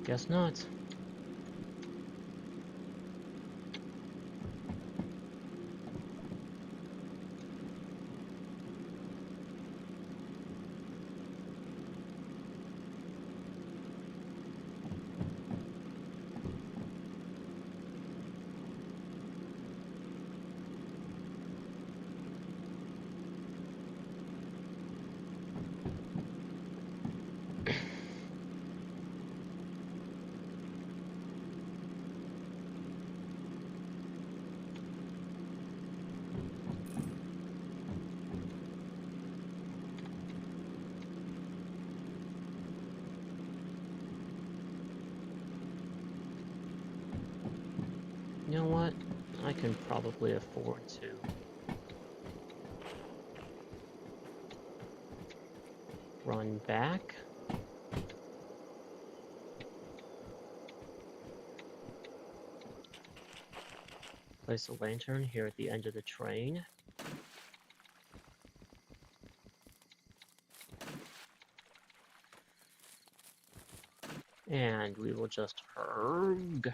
Guess not. You know what? I can probably afford to run back. Place a lantern here at the end of the train. And we will just hurg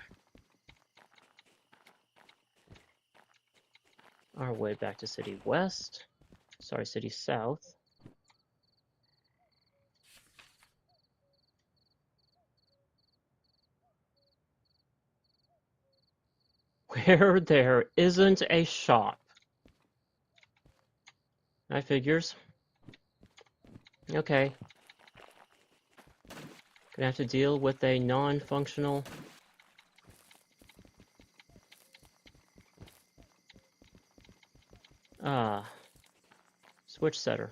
our way back to City West. Sorry, City South. Where there isn't a shop. That figures. Okay. Gonna have to deal with a non-functional switch setter.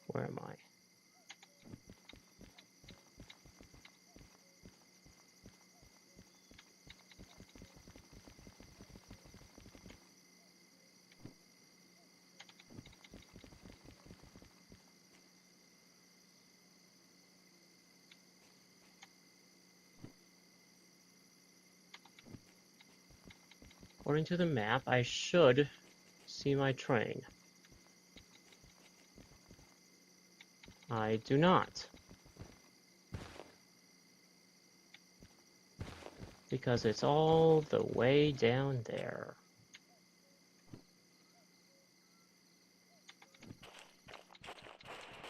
Where am I? According to the map, I should see my train. I do not. Because it's all the way down there.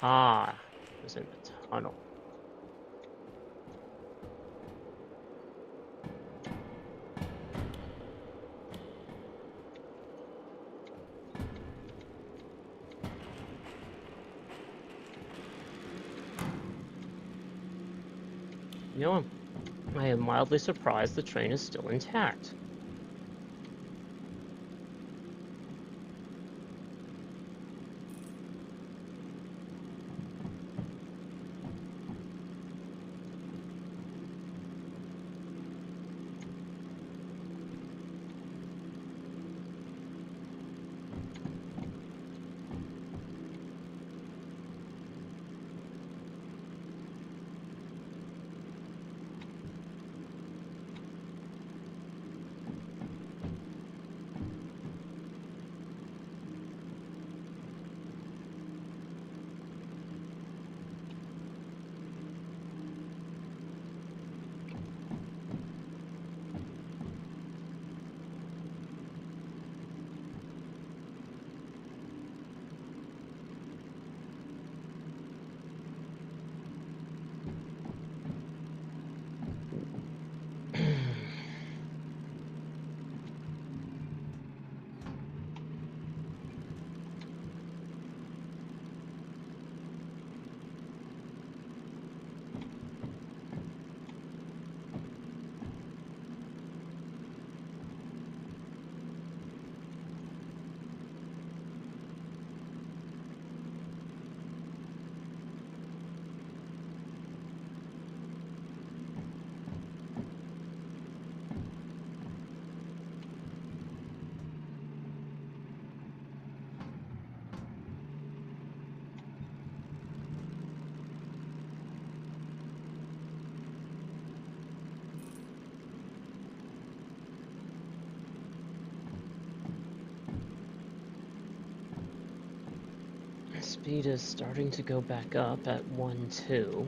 Ah, it was in the tunnel. You know, I am mildly surprised the train is still intact. Speed is starting to go back up at 1.2.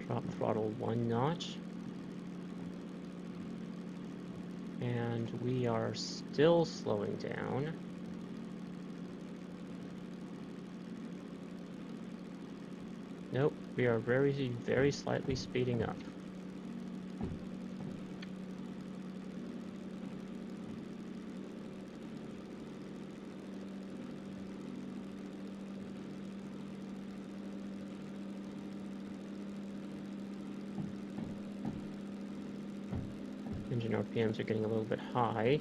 Drop throttle 1 notch. And we are still slowing down. Nope, we are very, very slightly speeding up. Engine RPMs are getting a little bit high.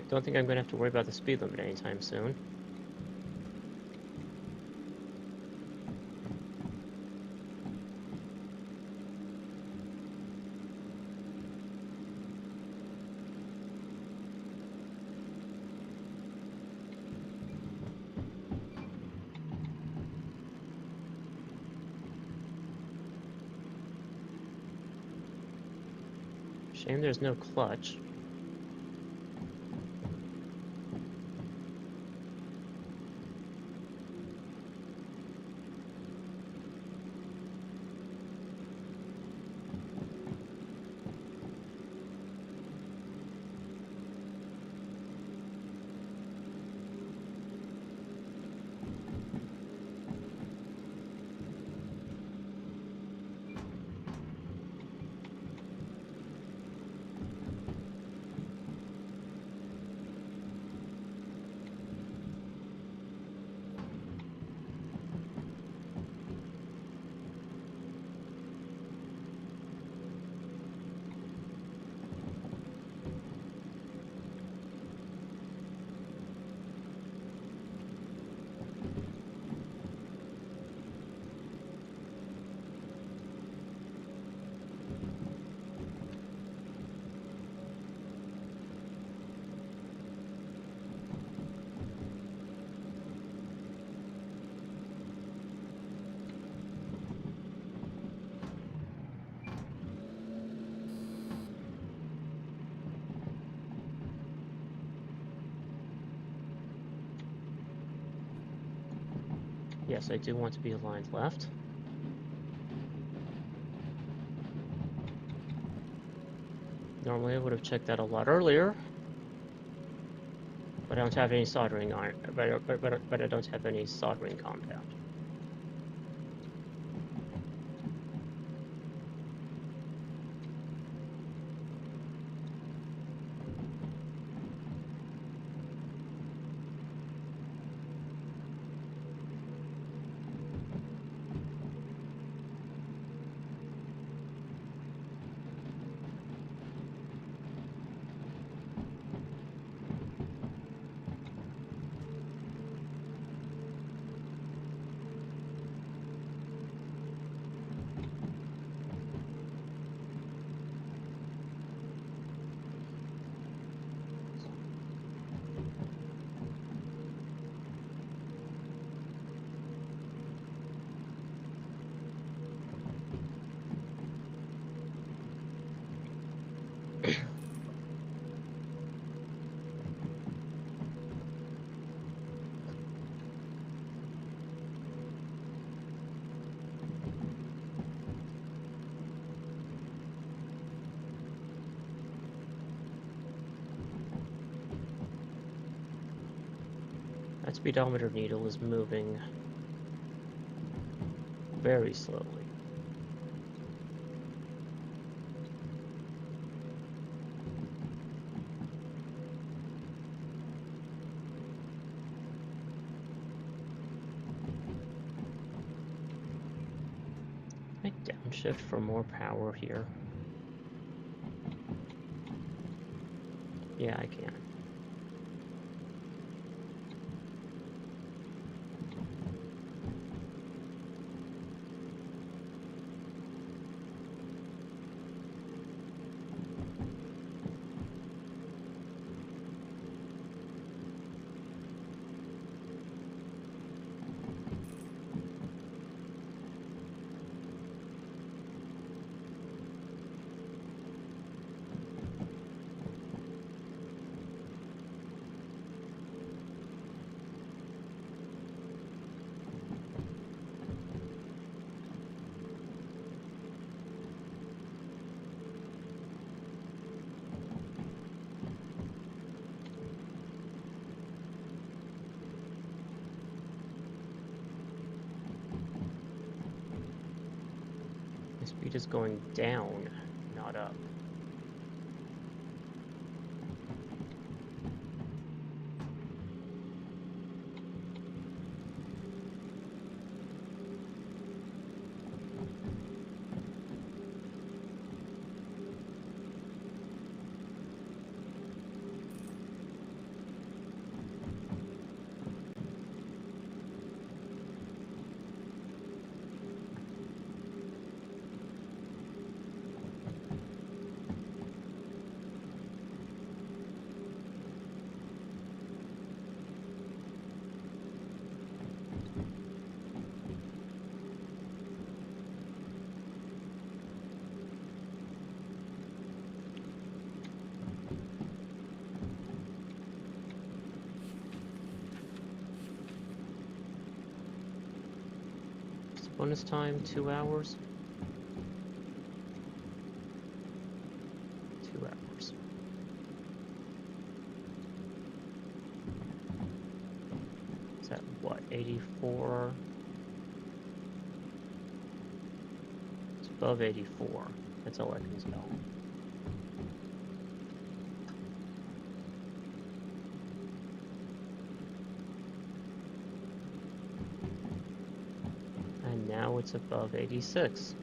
Don't think I'm going to have to worry about the speed limit anytime soon. Shame there's no clutch. Yes, I do want to be aligned left. Normally I would have checked that a lot earlier, but I don't have any soldering iron. But I don't have any soldering compound. That speedometer needle is moving very slowly. Can I downshift for more power here? Yeah, I can. Speed is going down, not up. Bonus time, 2 hours. 2 hours. Is that what, 84? It's above 84. That's all I can tell. And now it's above 86.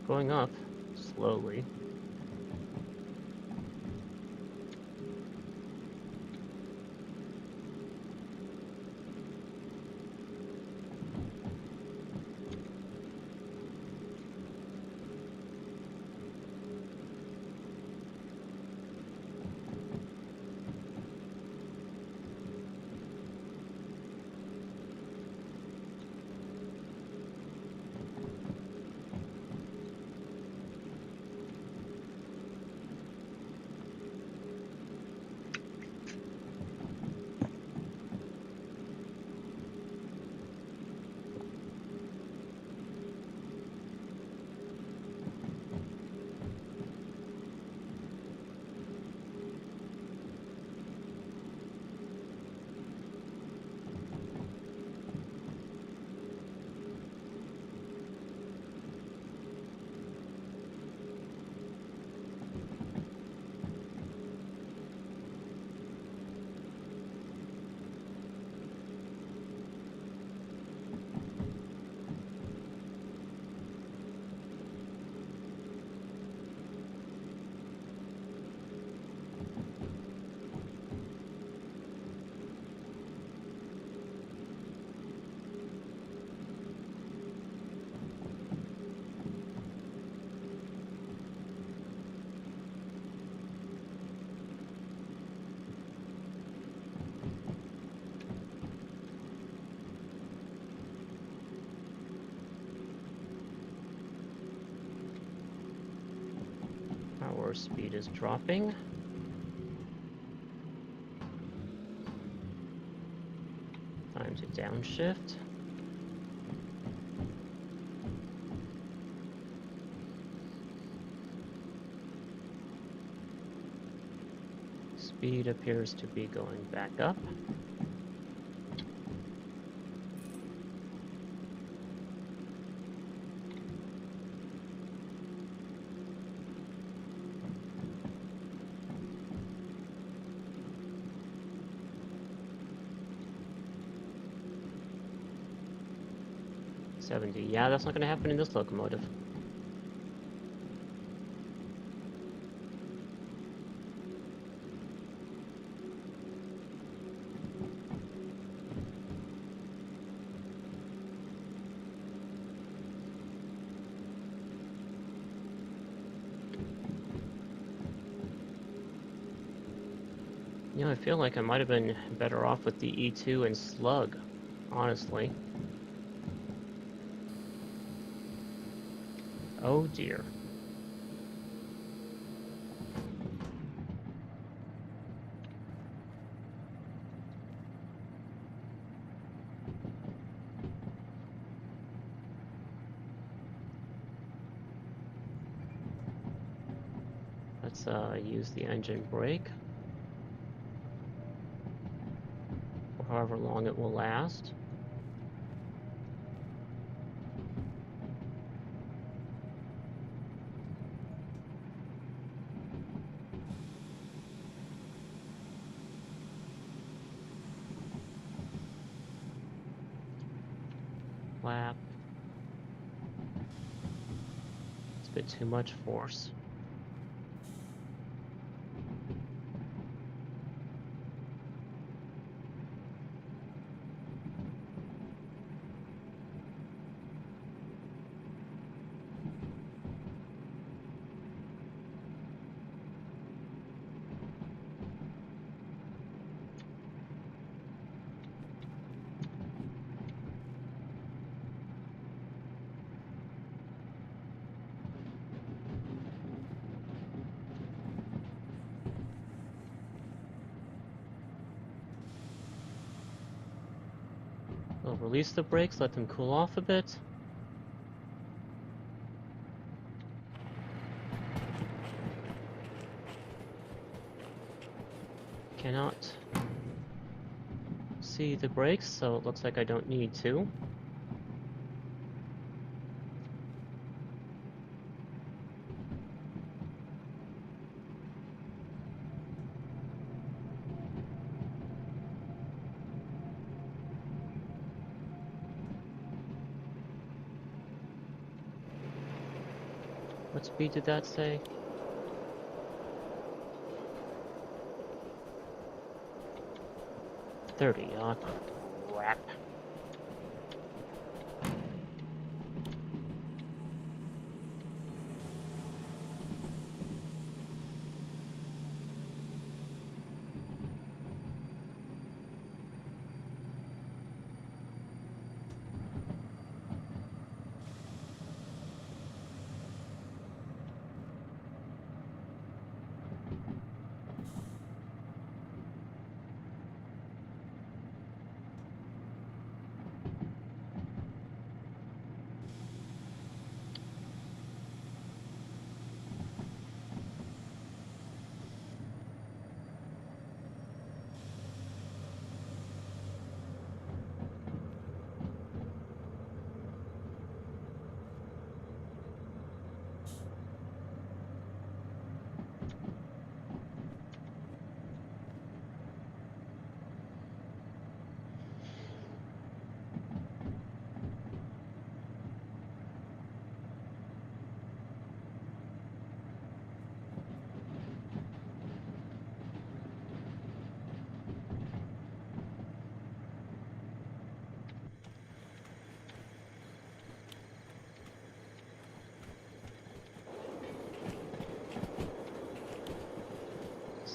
Going up slowly. Our speed is dropping. Time to downshift. Speed appears to be going back up. Yeah, that's not going to happen in this locomotive. You know, I feel like I might have been better off with the E2 and Slug, honestly. Oh dear. Let's use the engine brake. For however long it will last. Flap. It's a bit too much force. We'll release the brakes, let them cool off a bit. Cannot see the brakes, so it looks like I don't need to. What speed did that say? 30, crap.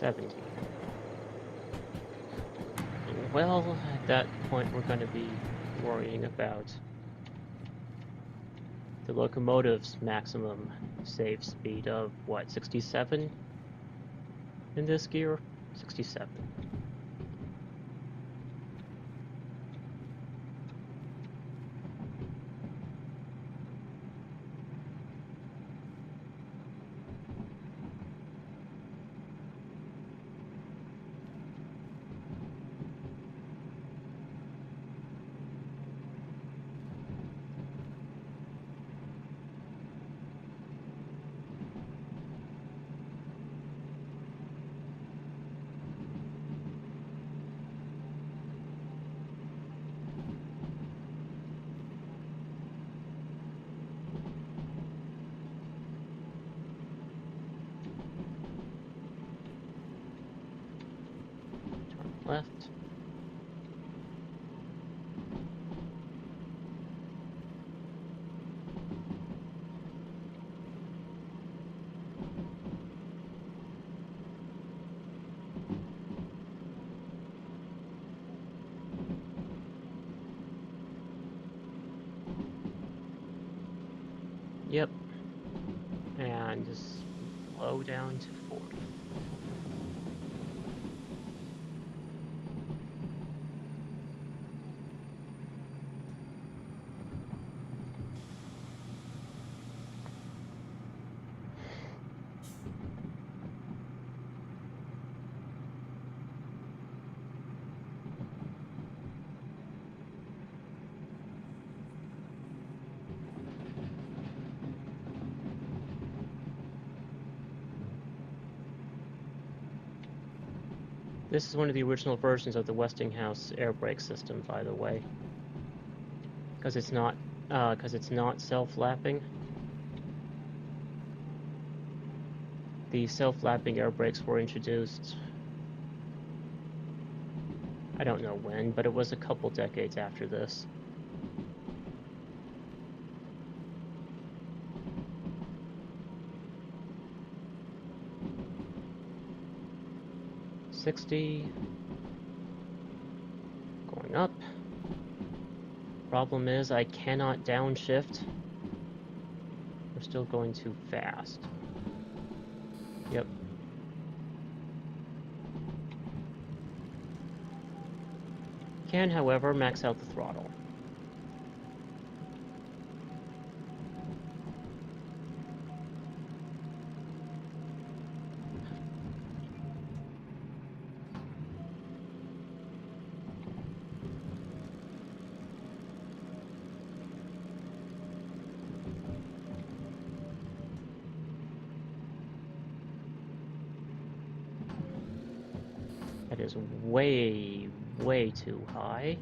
$70. Well, at that point we're going to be worrying about the locomotive's maximum save speed of, what, 67 in this gear? 67. Left. Yep. And just slow down to 40. This is one of the original versions of the Westinghouse air brake system, by the way. Because it's not self-lapping. The self-lapping air brakes were introduced, I don't know when, but it was a couple decades after this. $60. Going up. Problem is, I cannot downshift. We're still going too fast. Yep. Can, however, max out the throttle. That is way, way too high.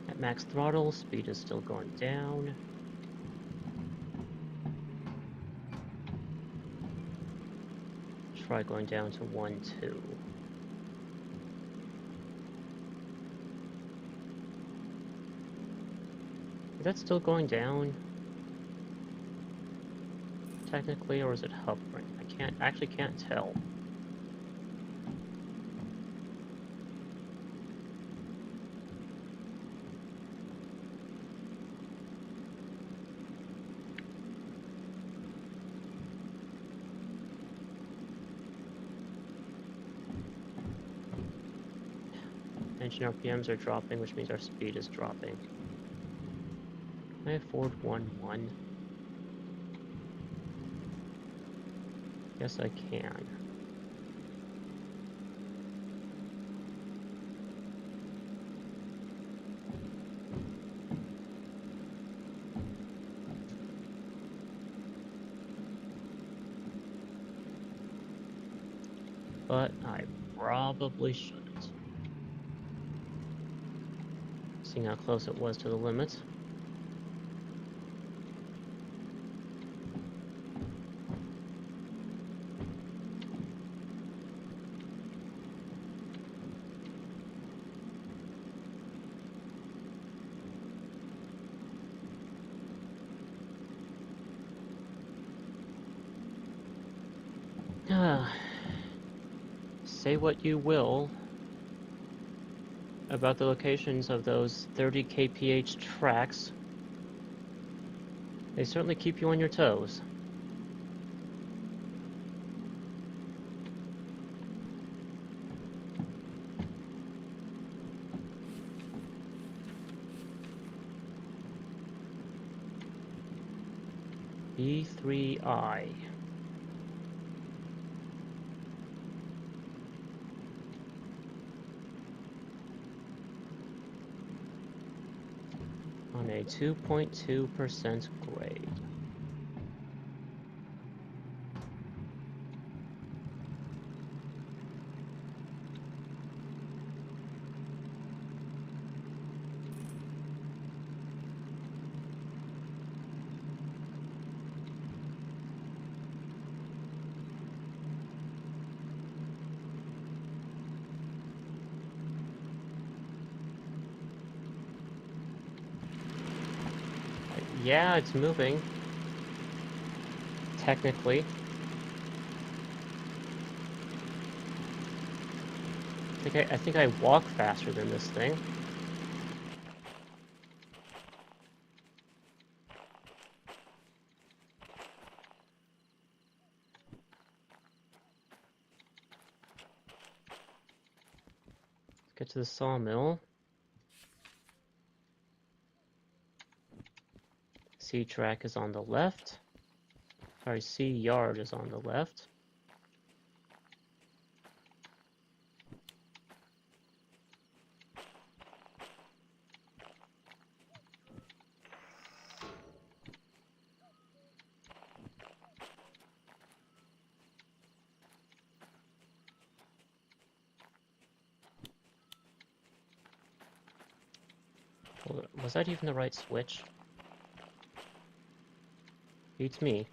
At max throttle, speed is still going down. Try going down to 1.2. Is that still going down? Technically, or is it hovering? I actually can't tell. Engine RPMs are dropping, which means our speed is dropping. Can I afford 1.1? Yes, I can. But I probably shouldn't. Seeing how close it was to the limit. Say what you will about the locations of those 30 kph tracks. They certainly keep you on your toes. B3I. On a 2.2% grade. Yeah, it's moving. Technically. I think I walk faster than this thing. Let's get to the sawmill. C track is on the left. Sorry, C yard is on the left. Was that even the right switch? Beats me.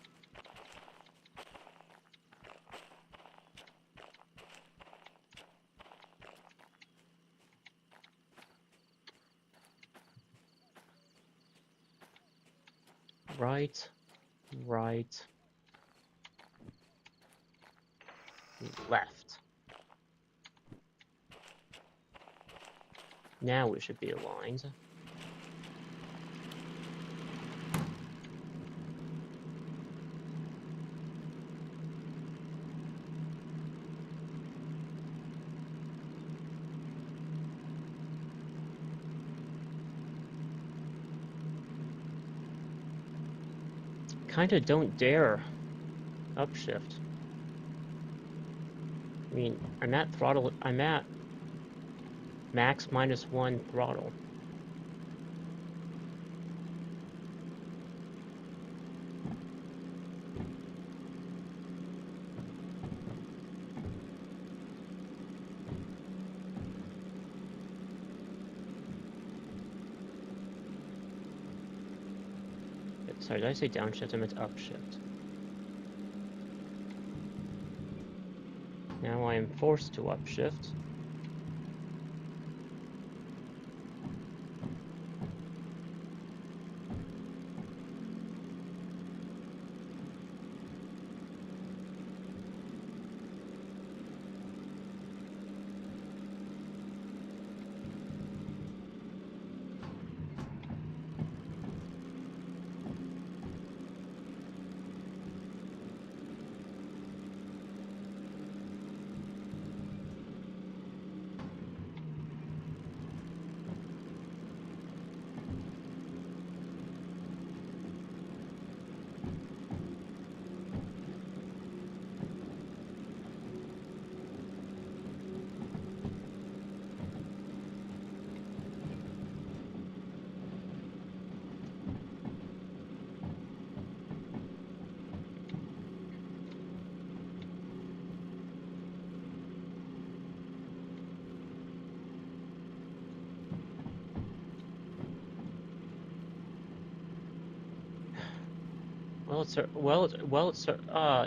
Right, right, left. Now we should be aligned. Kinda don't dare upshift. I mean, I'm at max -1 throttle. Sorry, did I say downshift? I meant upshift. Now I am forced to upshift.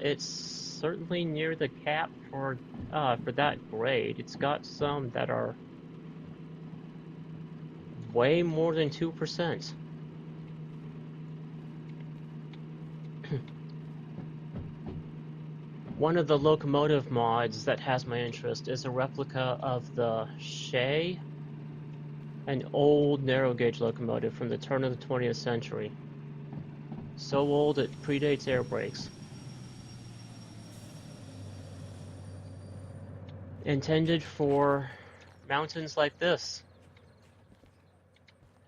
It's certainly near the cap for that grade. It's got some that are way more than 2%. One of the locomotive mods that has my interest is a replica of the Shay, an old narrow gauge locomotive from the turn of the 20th century. So old it predates air brakes. Intended for mountains like this.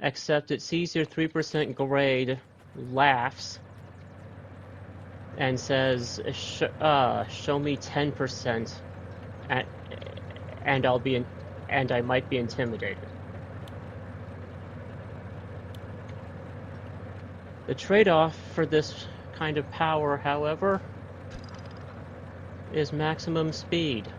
Except it sees your 3% grade, laughs, and says, show me 10%, and I might be intimidated. The trade-off for this kind of power, however, is maximum speed.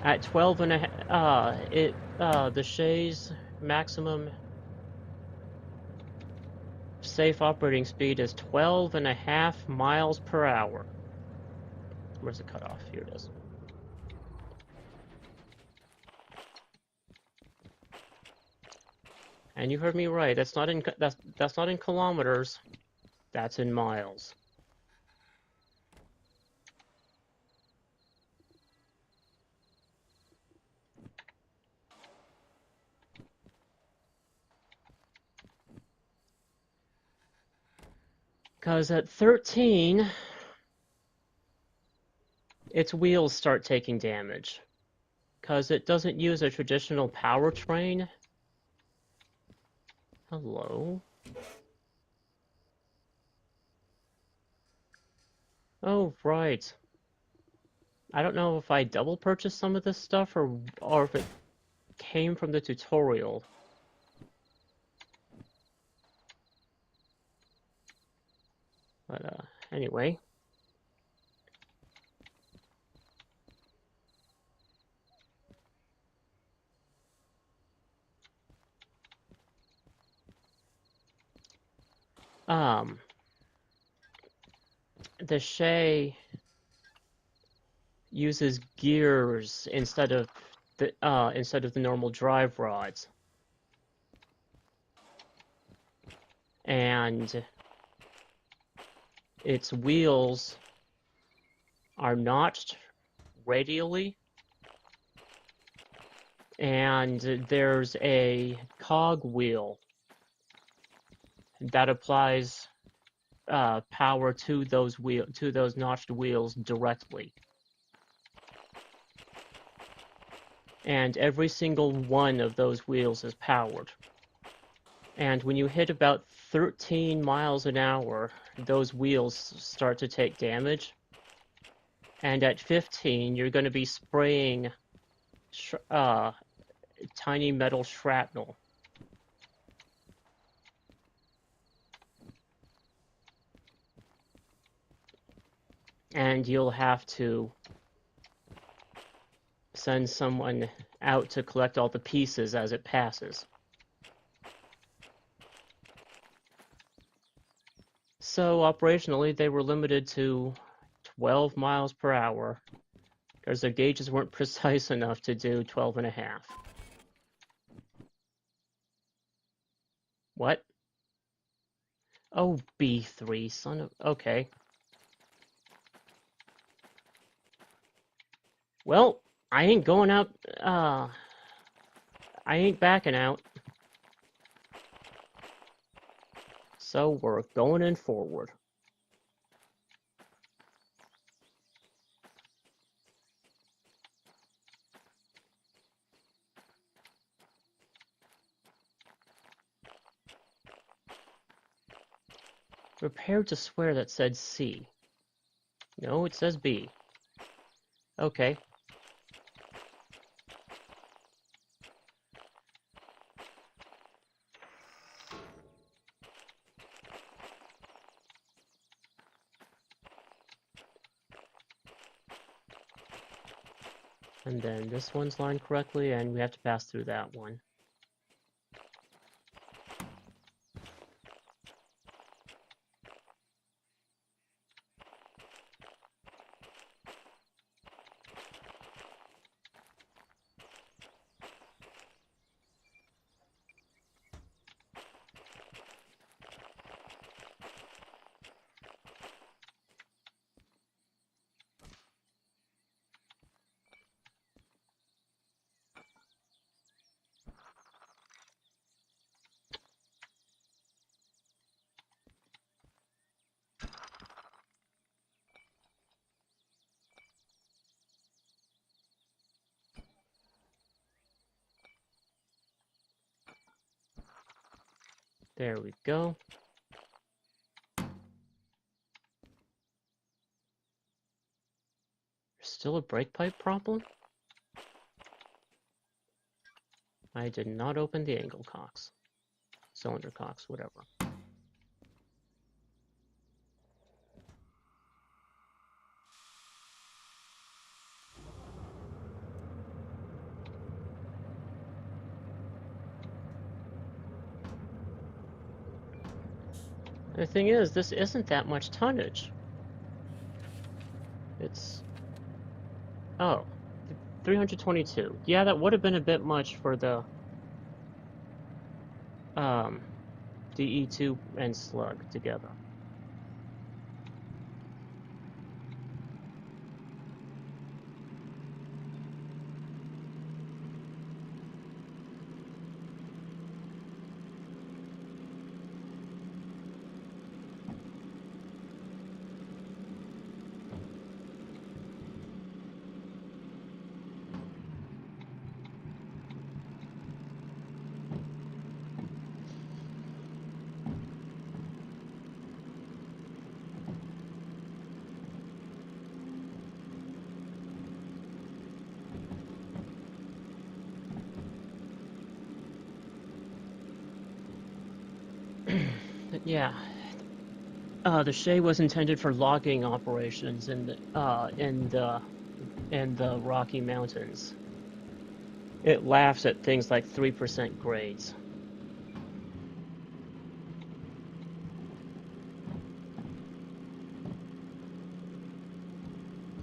At 12 and a the Shay's maximum safe operating speed is 12.5 miles per hour. Where's the cutoff? Here it is. And you heard me right. That's not in kilometers. That's in miles. Because at 13, its wheels start taking damage. Because it doesn't use a traditional powertrain. Hello? Oh, right. I don't know if I double purchased some of this stuff or if it came from the tutorial. But anyway. The Shay uses gears instead of the normal drive rods. And its wheels are notched radially, and there's a cog wheel that applies power to those notched wheels directly. And every single one of those wheels is powered. And when you hit about 13 miles an hour, those wheels start to take damage. And at 15, you're going to be spraying tiny metal shrapnel. And you'll have to send someone out to collect all the pieces as it passes. So operationally, they were limited to 12 miles per hour, because their gauges weren't precise enough to do 12 and a half. What? Oh, B3, son of... Okay. Well, I ain't going out, I ain't backing out. So we're going in forward. Prepared to swear that said C. No, it says B. Okay. And then this one's lined correctly, and we have to pass through that one. There we go. There's still a brake pipe problem? I did not open the angle cocks. Cylinder cocks, whatever. The thing is, this isn't that much tonnage. It's... Oh. 322. Yeah, that would have been a bit much for the... DE2 and Slug together. Yeah. The Shay was intended for logging operations in the Rocky Mountains. It laughs at things like 3% grades.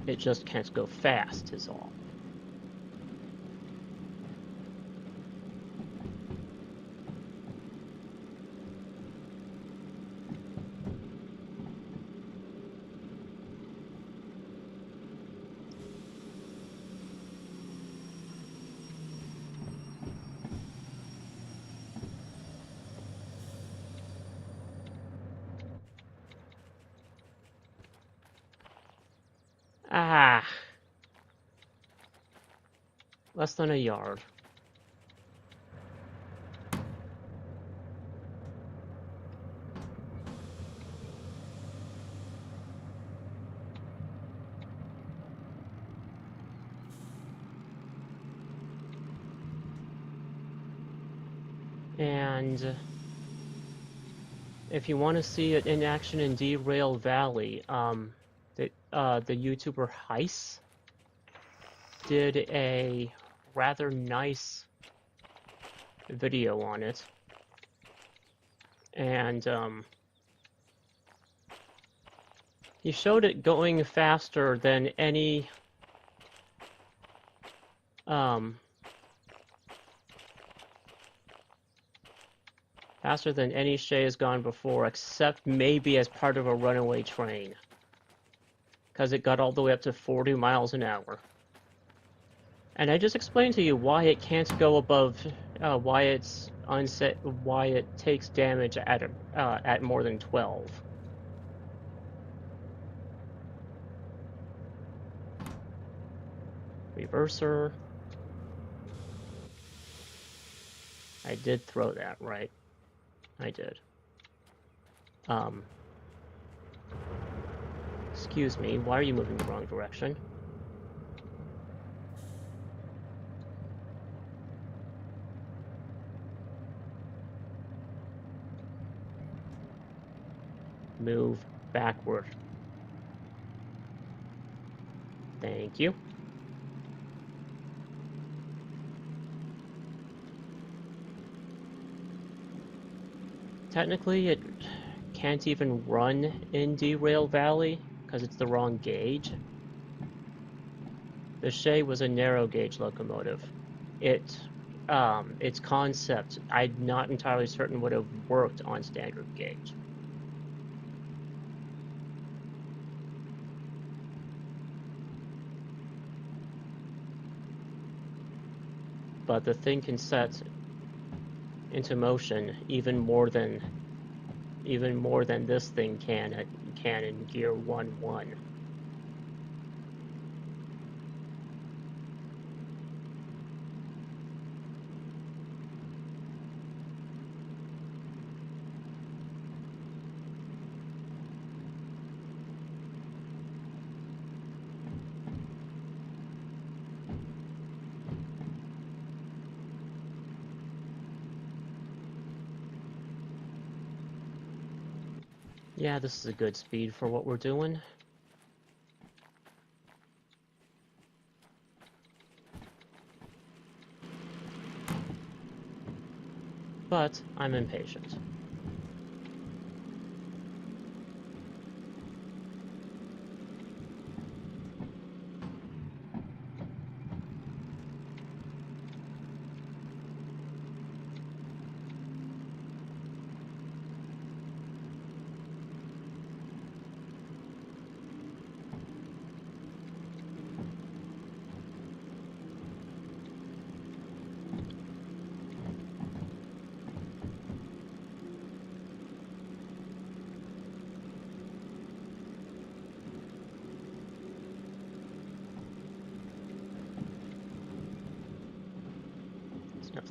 It just can't go fast, is all. Ah! Less than a yard. And if you want to see it in action in Derail Valley, the YouTuber Heiss did a rather nice video on it, and he showed it going faster than any Shay has gone before, except maybe as part of a runaway train, because it got all the way up to 40 miles an hour. And I just explained to you why it can't go above, why it's unset, why it takes damage at more than 12. Reverser. I did throw that, right? I did. Excuse me, why are you moving the wrong direction? Move backward. Thank you. Technically, it can't even run in Derail Valley because it's the wrong gauge. The Shay was a narrow gauge locomotive. Its concept, I'm not entirely certain would have worked on standard gauge. But the thing can set into motion even more than this thing can in Gear 1-1. Yeah, this is a good speed for what we're doing. But I'm impatient.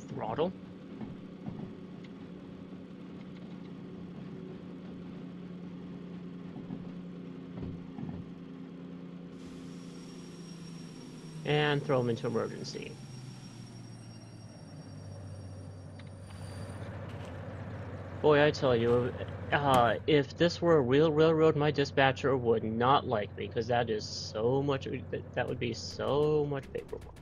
Throttle. And throw them into emergency. Boy, I tell you, If this were a real railroad, my dispatcher would not like me, because that is so much, that would be so much paperwork.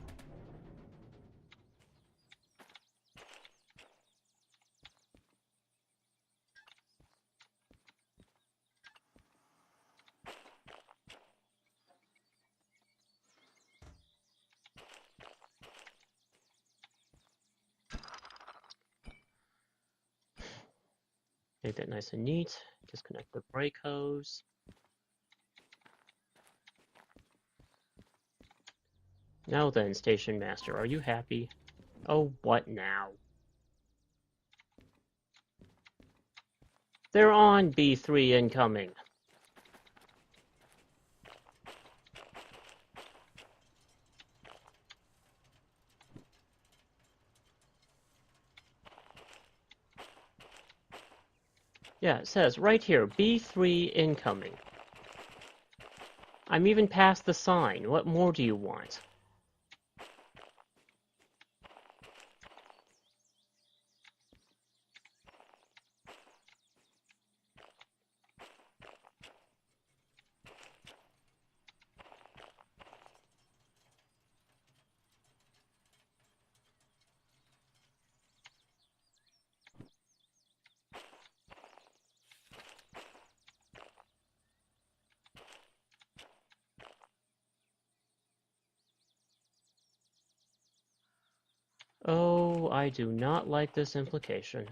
Make that nice and neat. Disconnect the brake hose. Now then, station master, are you happy? Oh, what now? They're on B3 incoming. Yeah, it says right here, B3 incoming. I'm even past the sign. What more do you want? Oh, I do not like this implication.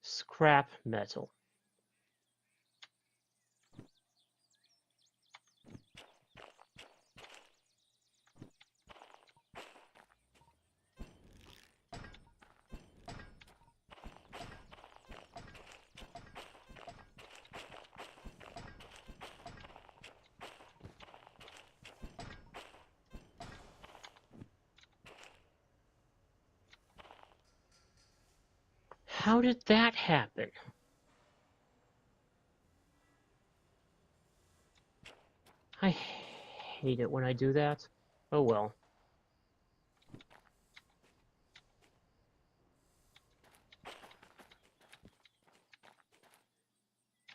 Scrap metal. How did that happen? I hate it when I do that. Oh well.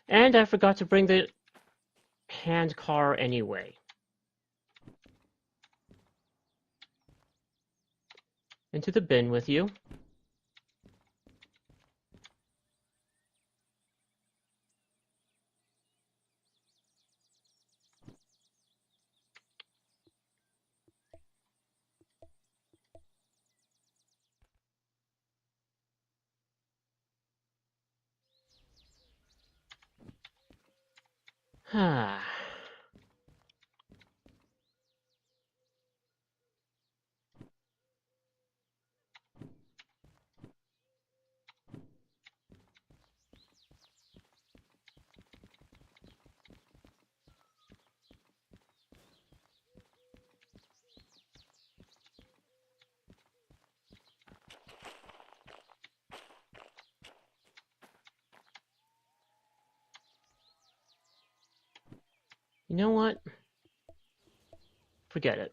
And I forgot to bring the hand car anyway. Into the bin with you. Ah. You know what? Forget it.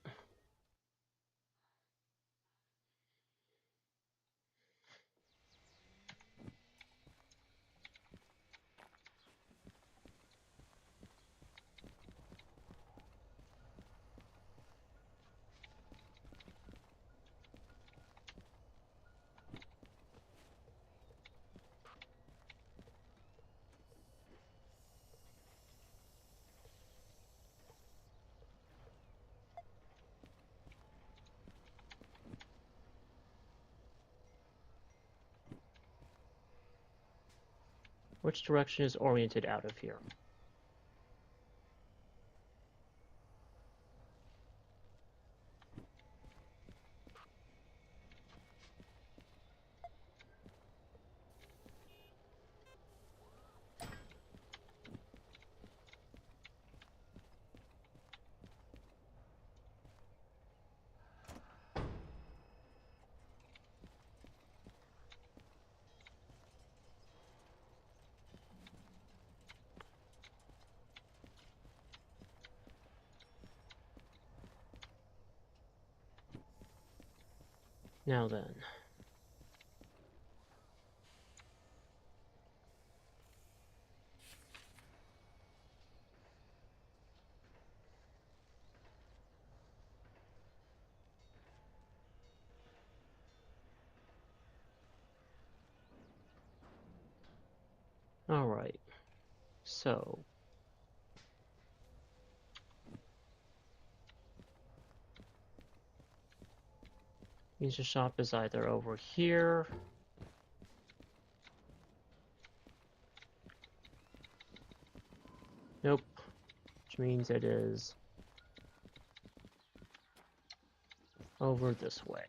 Which direction is oriented out of here? Now then. Alright, so means the shop is either over here. Nope, which means it is over this way.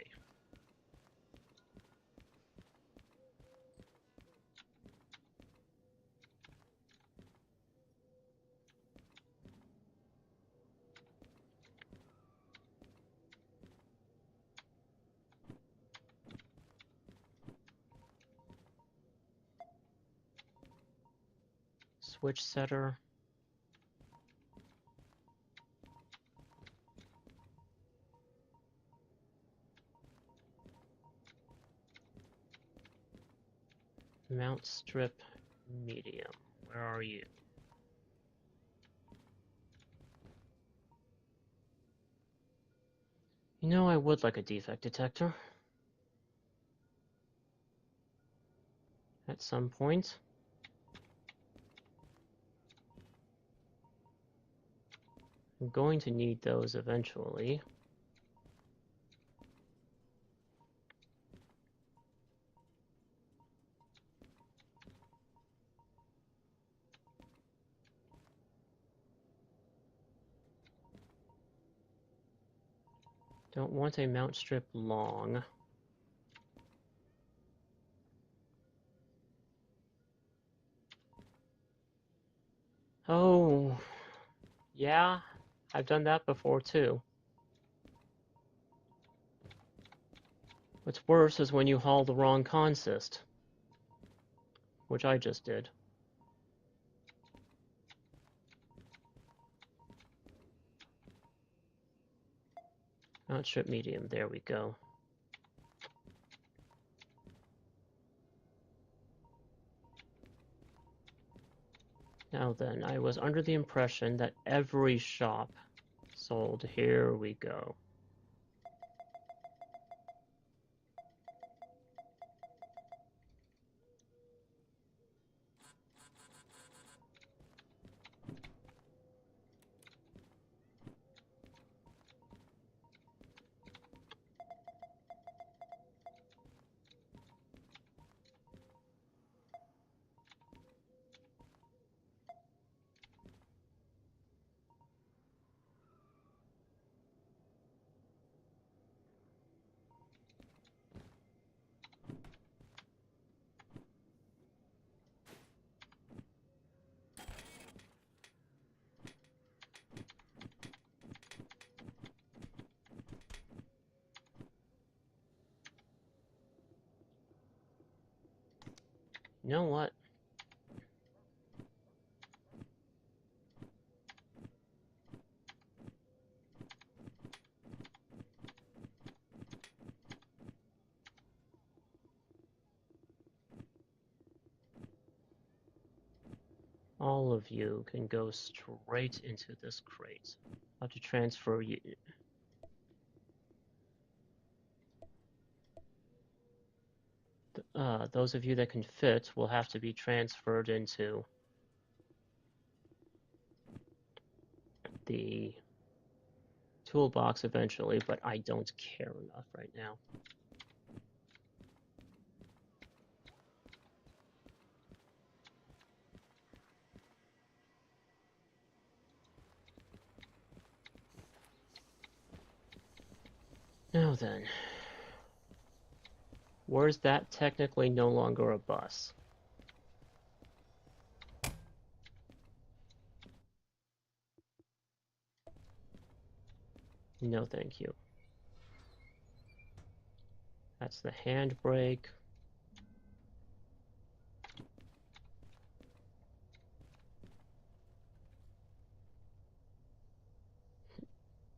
Switch setter. Mount strip medium. Where are you? You know, I would like a defect detector. At some point. I'm going to need those eventually. Don't want a mount strip long. Oh, yeah, I've done that before too. What's worse is when you haul the wrong consist, which I just did. Mount strip medium, there we go. Now then, I was under the impression that every shop sold. Here we go. You know what? All of you can go straight into this crate. I'll have to transfer you. Those of you that can fit will have to be transferred into the toolbox eventually, but I don't care enough right now. Now then, where's that technically no longer a bus? No, thank you. That's the handbrake.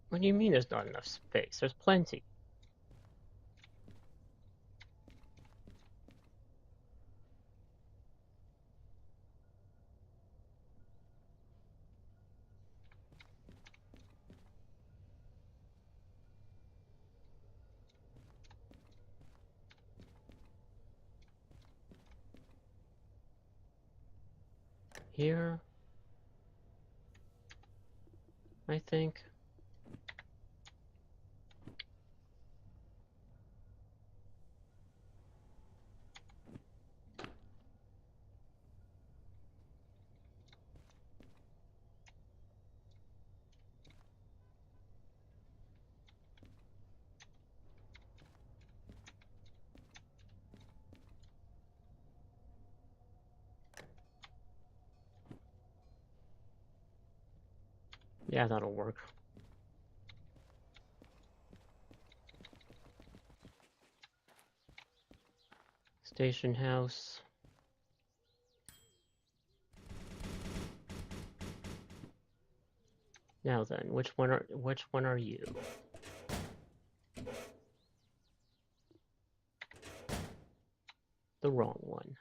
What do you mean there's not enough space? There's plenty. here, I think. Yeah, that'll work. Station house. Now then, which one are you? The wrong one.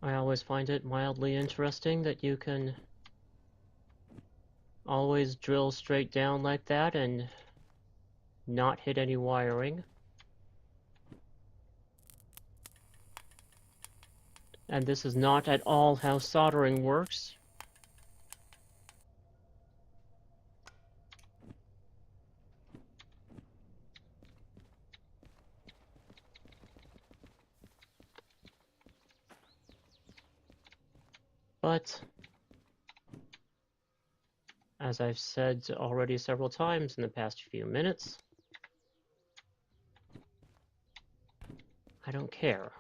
I always find it mildly interesting that you can always drill straight down like that and not hit any wiring. And this is not at all how soldering works. But, as I've said already several times in the past few minutes, I don't care.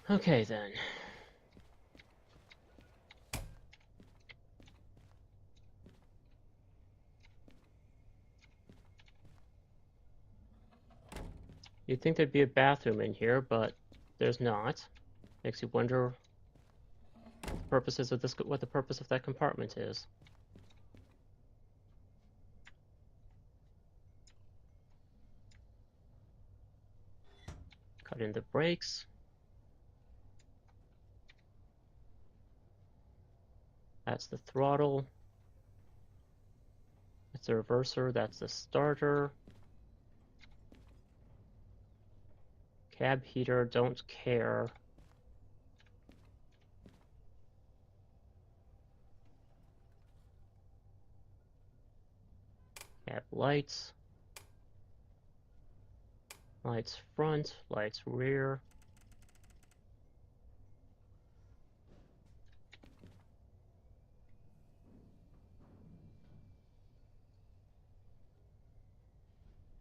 Okay then. You'd think there'd be a bathroom in here, but there's not. Makes you wonder what the purpose of that compartment is. Cut in the brakes. That's the throttle. That's the reverser. That's the starter. Cab heater, don't care. Cab lights. Lights front, lights rear.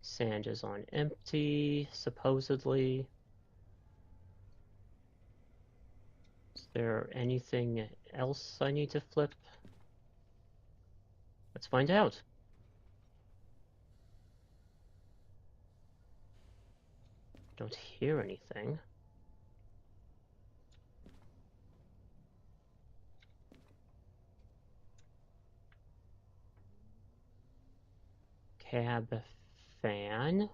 Sand is on empty, supposedly. Is there anything else I need to flip? Let's find out. Don't hear anything. Cab fan.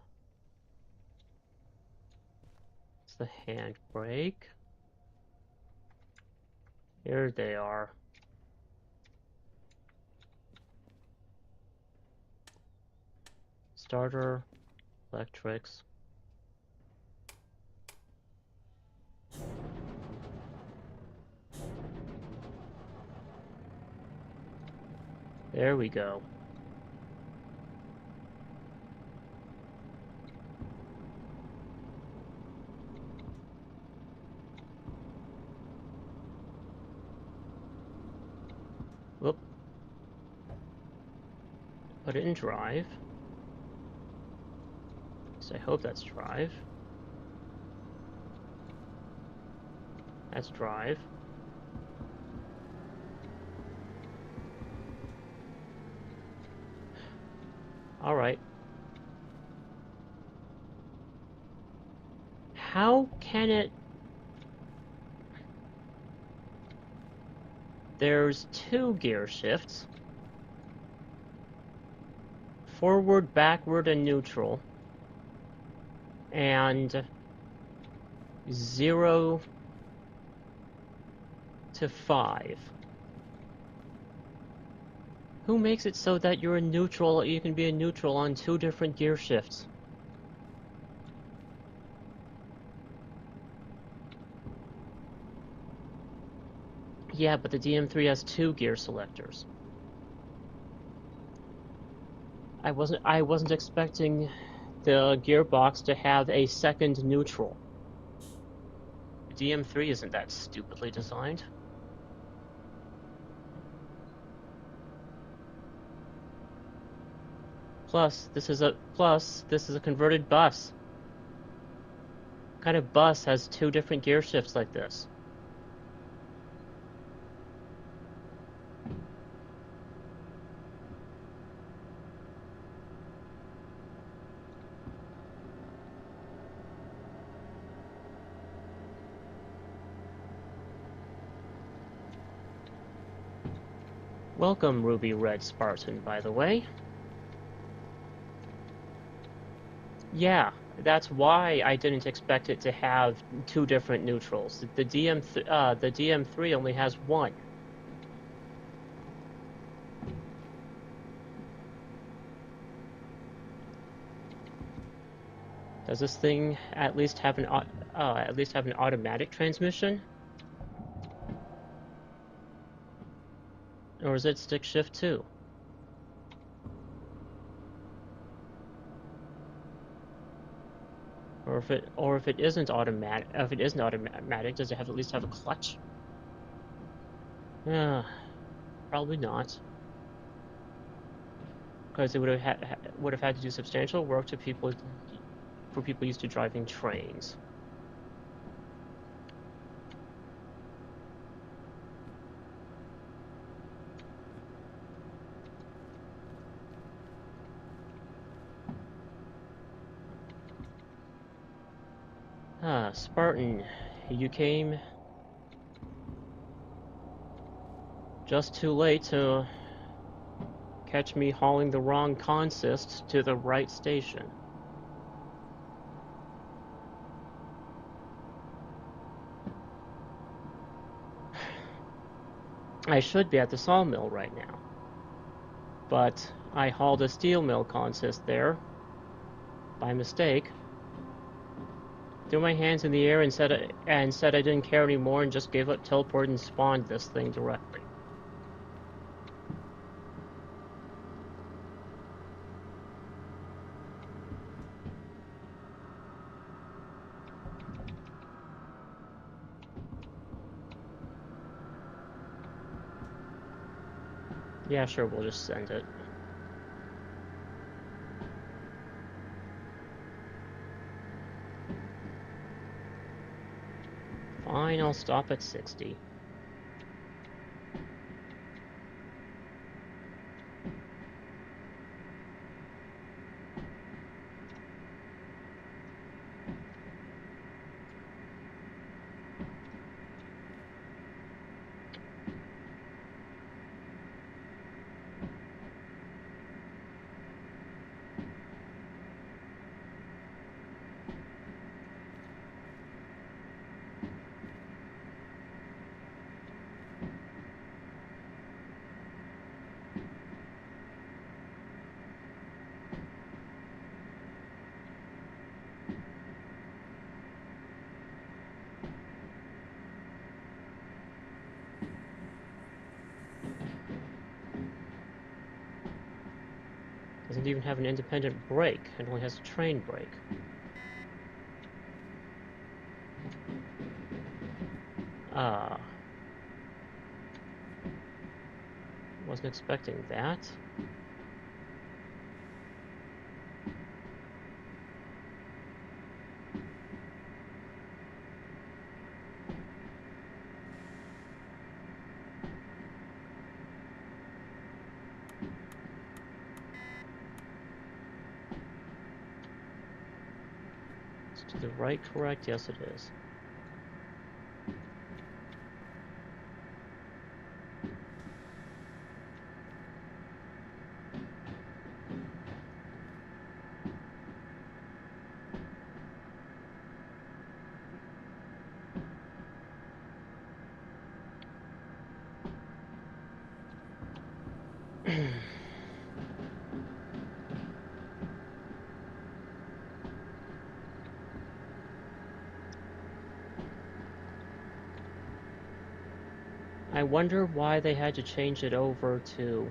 It's the handbrake. Here they are. Starter, electrics. There we go. Whoop. Put it in drive. So I hope that's drive. That's drive. Alright. How can it... There's 2 gear shifts. Forward, backward, and neutral. And 0 to 5. Who makes it so that you're in neutral, you can be in neutral on 2 different gear shifts? Yeah, but the DM3 has 2 gear selectors. I wasn't expecting the gearbox to have a second neutral. The DM3 isn't that stupidly designed. Plus, this is a converted bus. What kind of bus has 2 different gear shifts like this? Welcome, Ruby Red Spartan, by the way. Yeah, that's why I didn't expect it to have 2 different neutrals. The DM3 only has 1. Does this thing at least have an automatic transmission? Or is it stick shift too? Or if it isn't automatic, does it at least have a clutch? Probably not. Because it would have had to do substantial work for people used to driving trains. Spartan, you came just too late to catch me hauling the wrong consist to the right station. I should be at the sawmill right now, but I hauled a steel mill consist there by mistake. Threw my hands in the air and said I didn't care anymore and just gave up teleport and spawned this thing directly. Yeah, sure, we'll just send it. Fine, I'll stop at 60. Doesn't even have an independent brake. It only has a train brake. Wasn't expecting that. Is to the right correct? Yes, it is. I wonder why they had to change it over to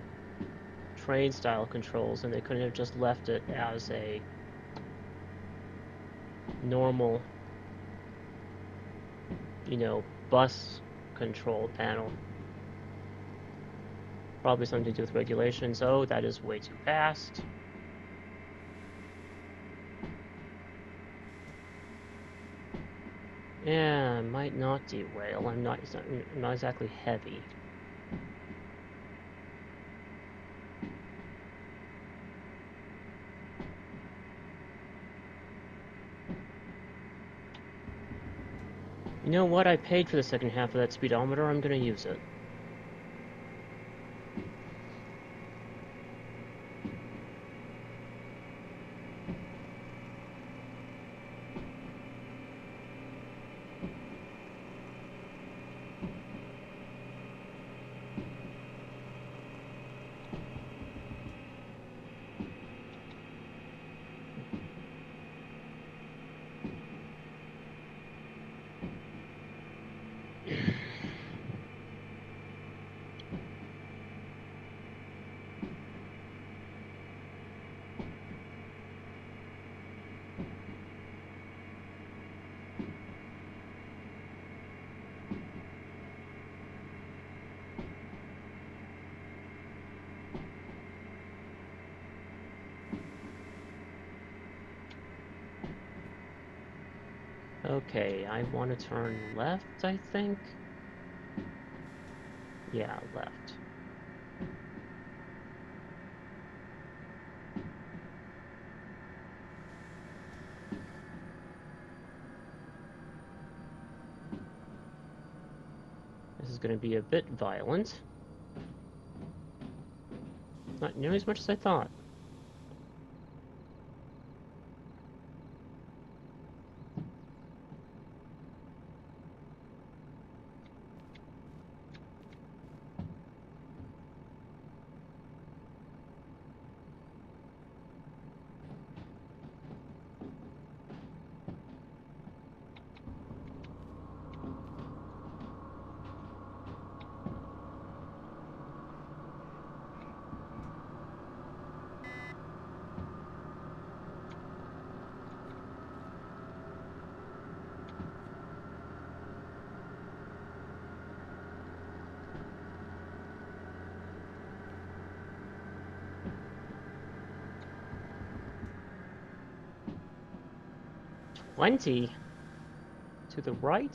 train style controls and they couldn't have just left it as a normal, you know, bus control panel. Probably something to do with regulations. Oh, that is way too fast. Yeah, I might not derail. I'm not exactly heavy. You know what? I paid for the second half of that speedometer. I'm gonna use it. Okay, I want to turn left, I think. Yeah, left. This is going to be a bit violent. Not nearly as much as I thought. Plenty to the right.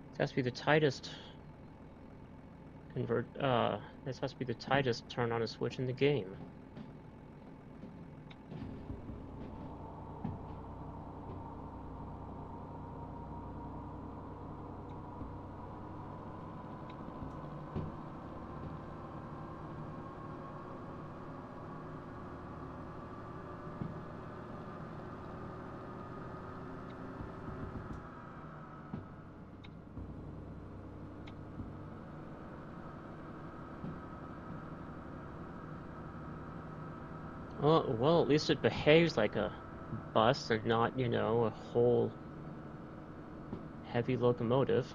This has to be the tightest this has to be the tightest turn on a switch in the game. Well, at least it behaves like a bus and not, you know, a whole heavy locomotive.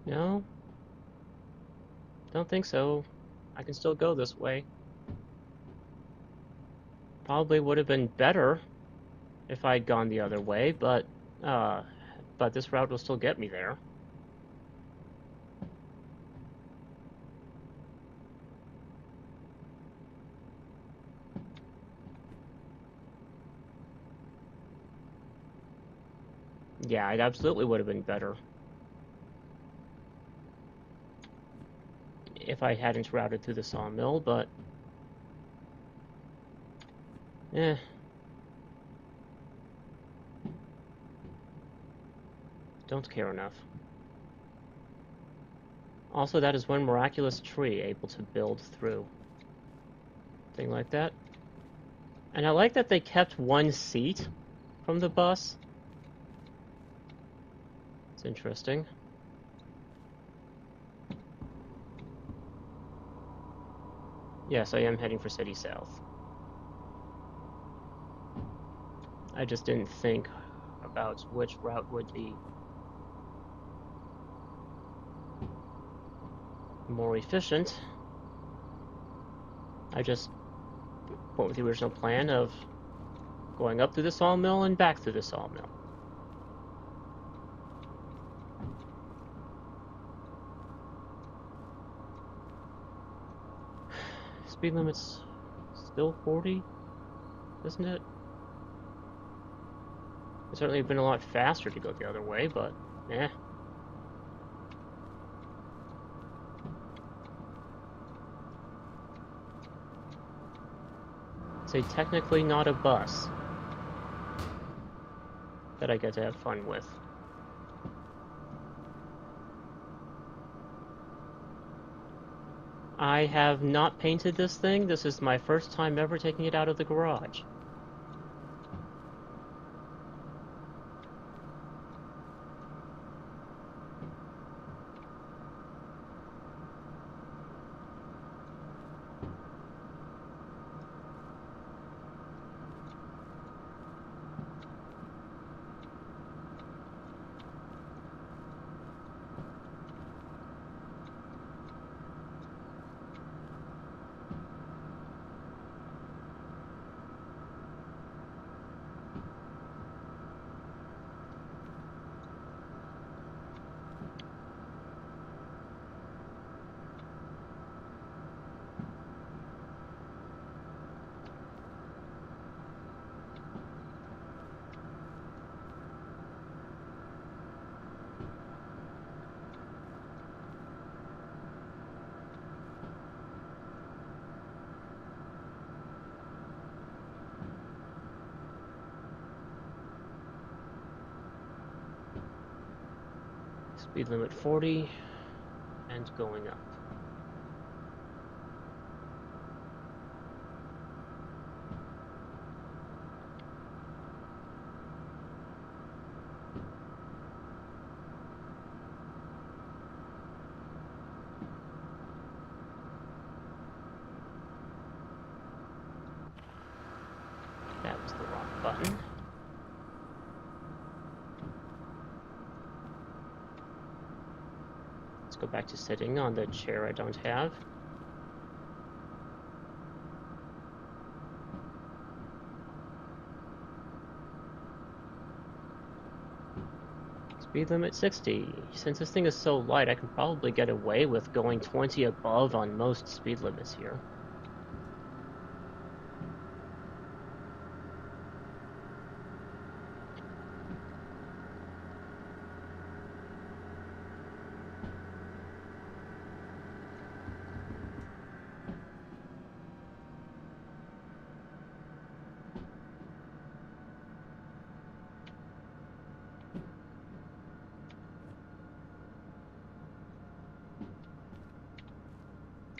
No, don't think so. I can still go this way. Probably would have been better if I'd gone the other way, uh, but this route will still get me there. Yeah, it absolutely would have been better if I hadn't routed through the sawmill, but eh. Don't care enough. Also, that is one miraculous tree able to build through. Thing like that. And I like that they kept one seat from the bus. It's interesting. Yes, I am heading for City South. I just didn't think about which route would be more efficient. I just went with the original plan of going up through the sawmill and back through the sawmill. Speed limit's still 40, isn't it? It's certainly been a lot faster to go the other way, but eh. It's technically not a bus that I get to have fun with. I have not painted this thing. This is my first time ever taking it out of the garage. Speed limit 40 and going up. That was the wrong button. Let's go back to sitting on the chair I don't have. Speed limit 60. Since this thing is so light, I can probably get away with going 20 above on most speed limits here.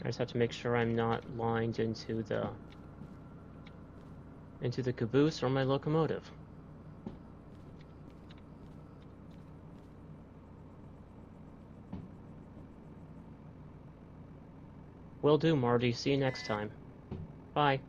I just have to make sure I'm not lined into the caboose or my locomotive. Will do, Marty. See you next time. Bye.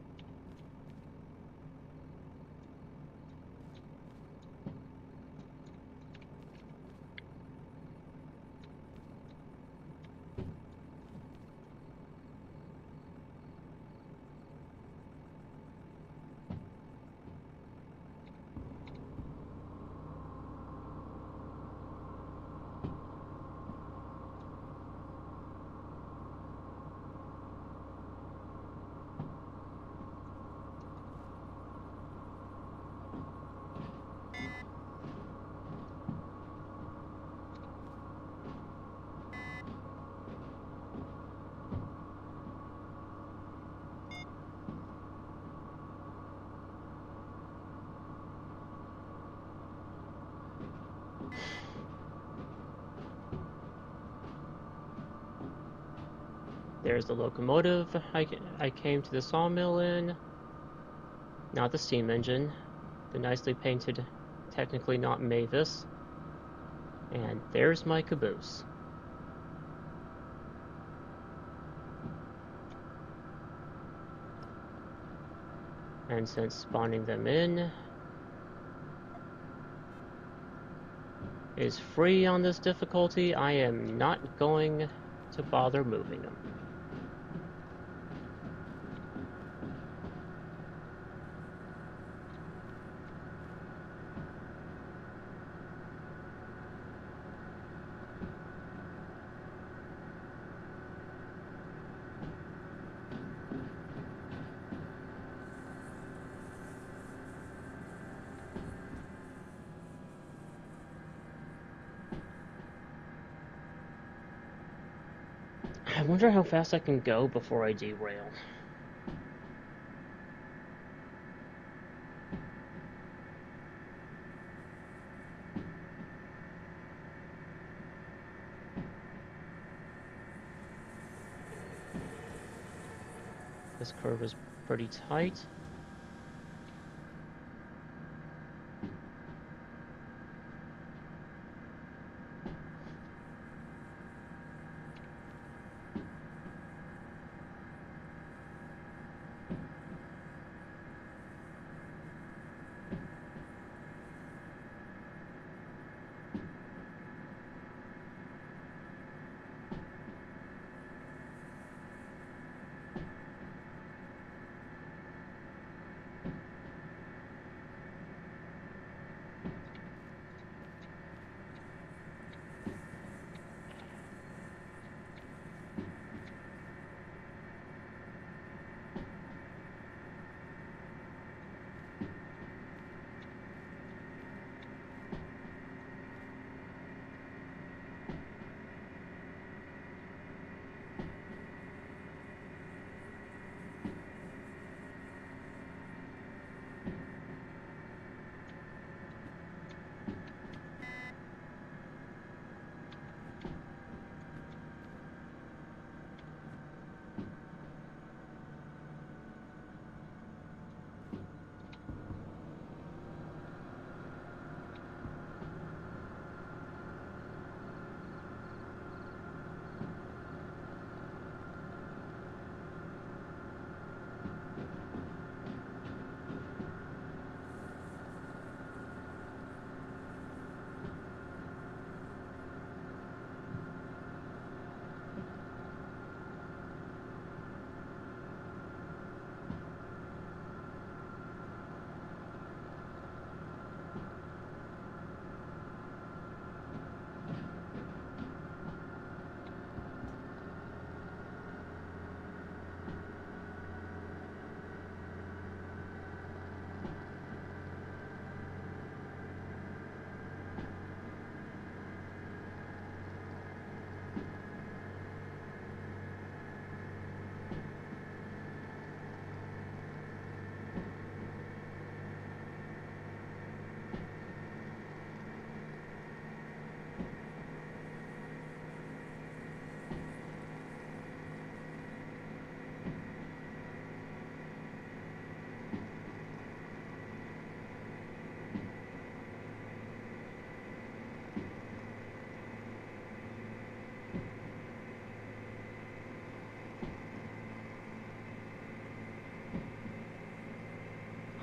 There's the locomotive I came to the sawmill in. Not the steam engine. The nicely painted, technically not Mavis. And there's my caboose. And since spawning them in is free on this difficulty, I am not going to bother moving them. I wonder how fast I can go before I derail. This curve is pretty tight.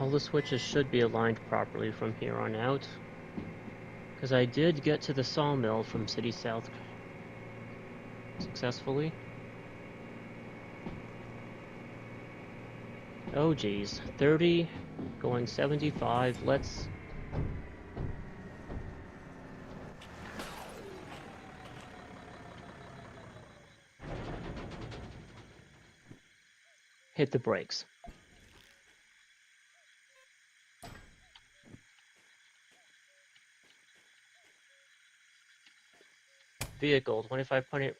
All the switches should be aligned properly from here on out. Because I did get to the sawmill from City South successfully. Oh geez, 30, going 75, let's... hit the brakes. Vehicle, 25%,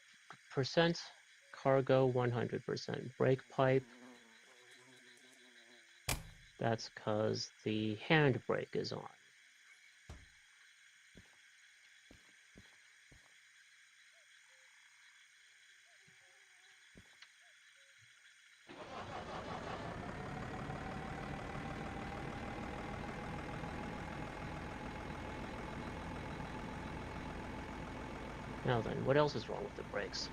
cargo, 100%. Brake pipe, that's because the handbrake is on. Now then, what else is wrong with the brakes?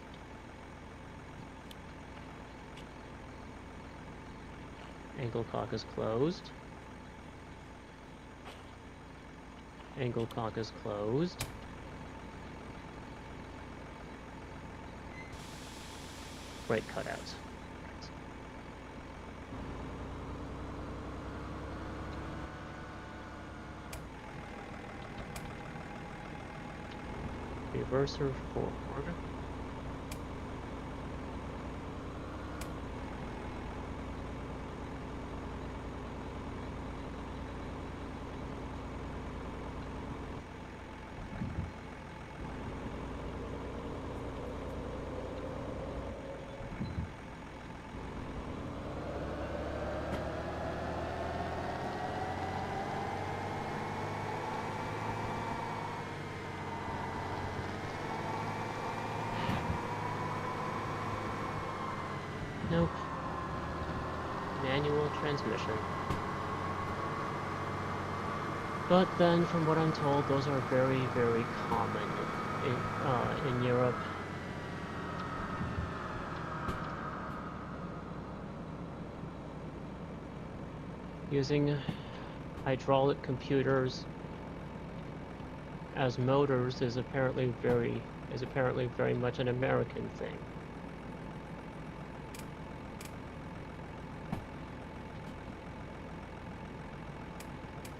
Angle cock is closed. Angle cock is closed. Brake cutouts. Reverser forward. Nope. Manual transmission. But then, from what I'm told, those are very, very common in Europe. Using hydraulic computers as motors is apparently very much an American thing.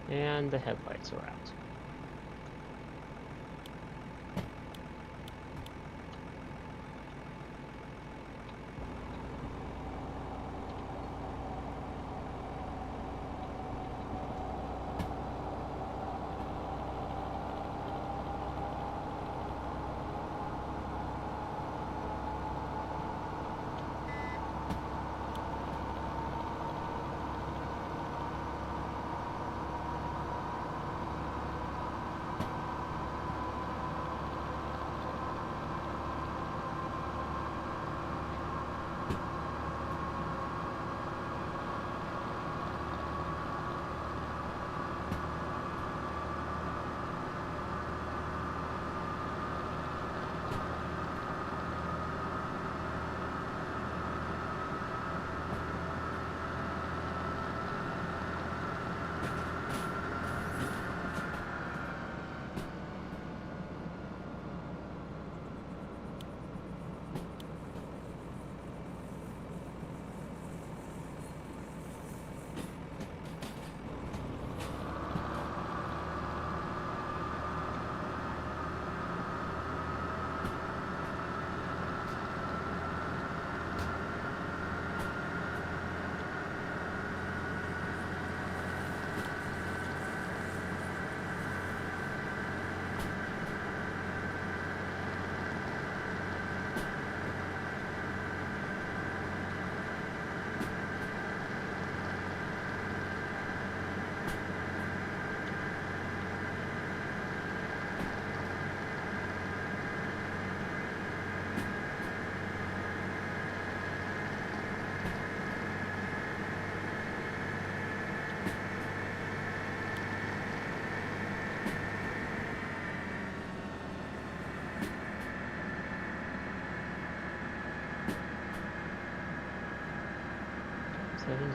And the headlights are out.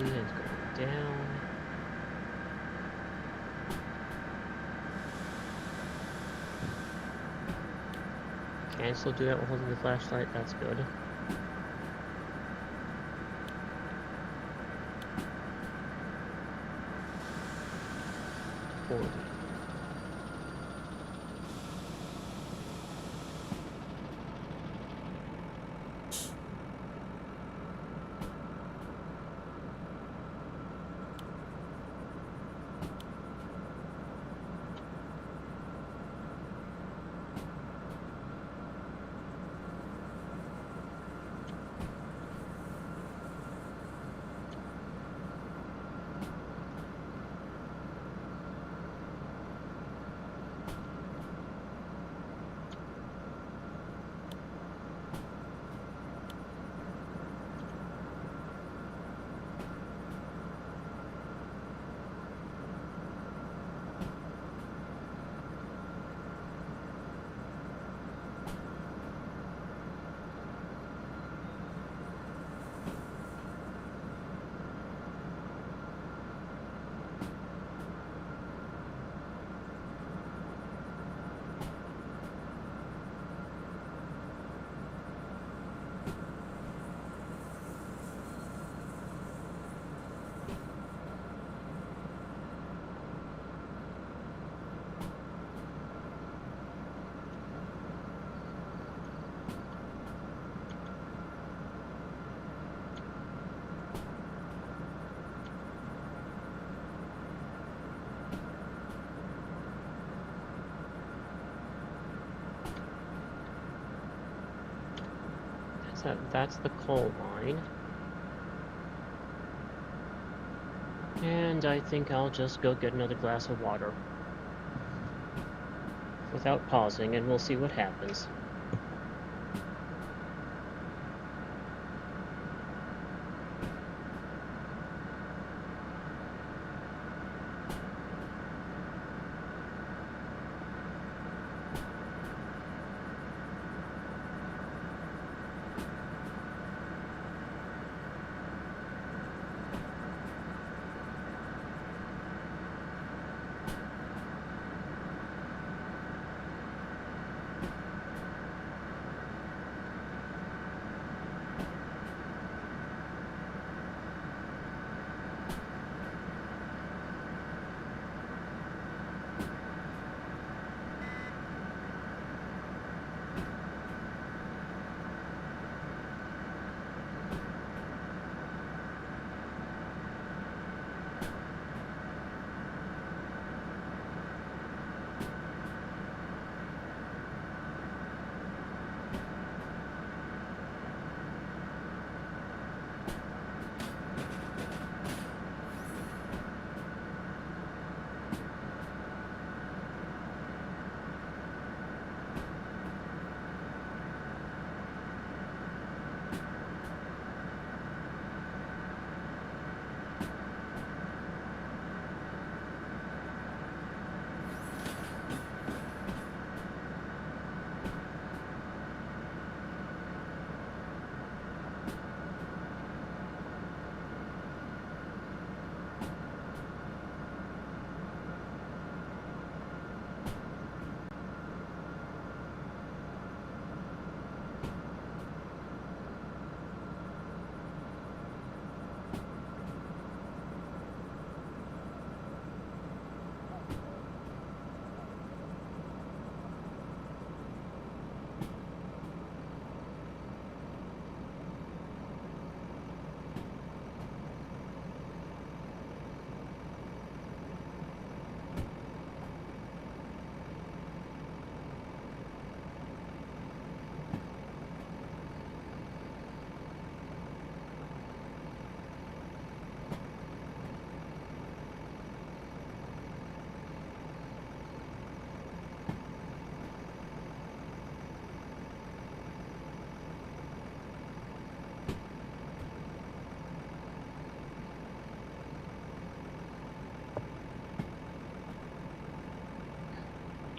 Is going down. Can still do that while holding the flashlight. That's good. Forward. That's the coal mine. And I think I'll just go get another glass of water. Without pausing, and we'll see what happens.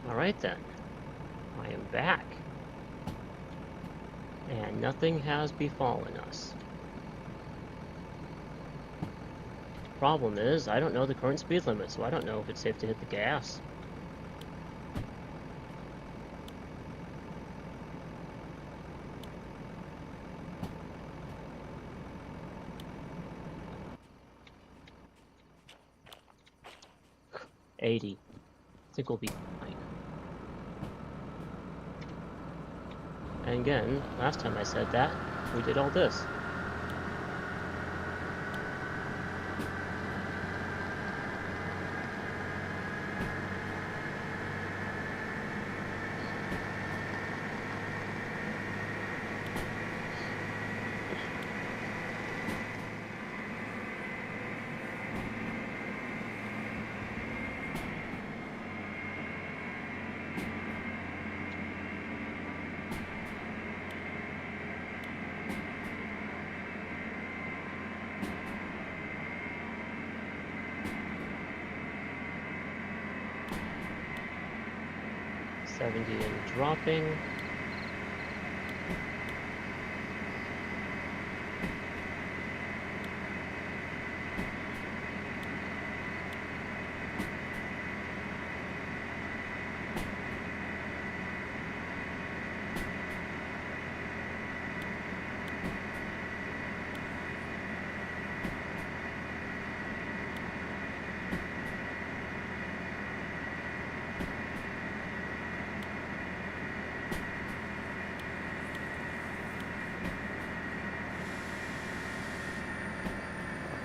Alright then, I am back, and nothing has befallen us. Problem is, I don't know the current speed limit, so I don't know if it's safe to hit the gas. 80. I think we'll be fine. And again, last time I said that, we did all this. And dropping.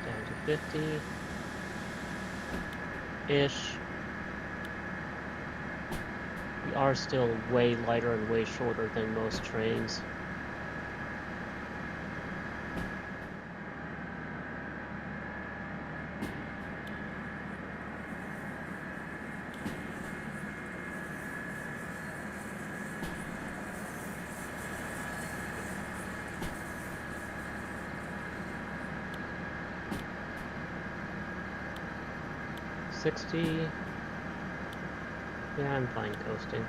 Down to 50-ish. We are still way lighter and way shorter than most trains. Yeah, I'm fine coasting.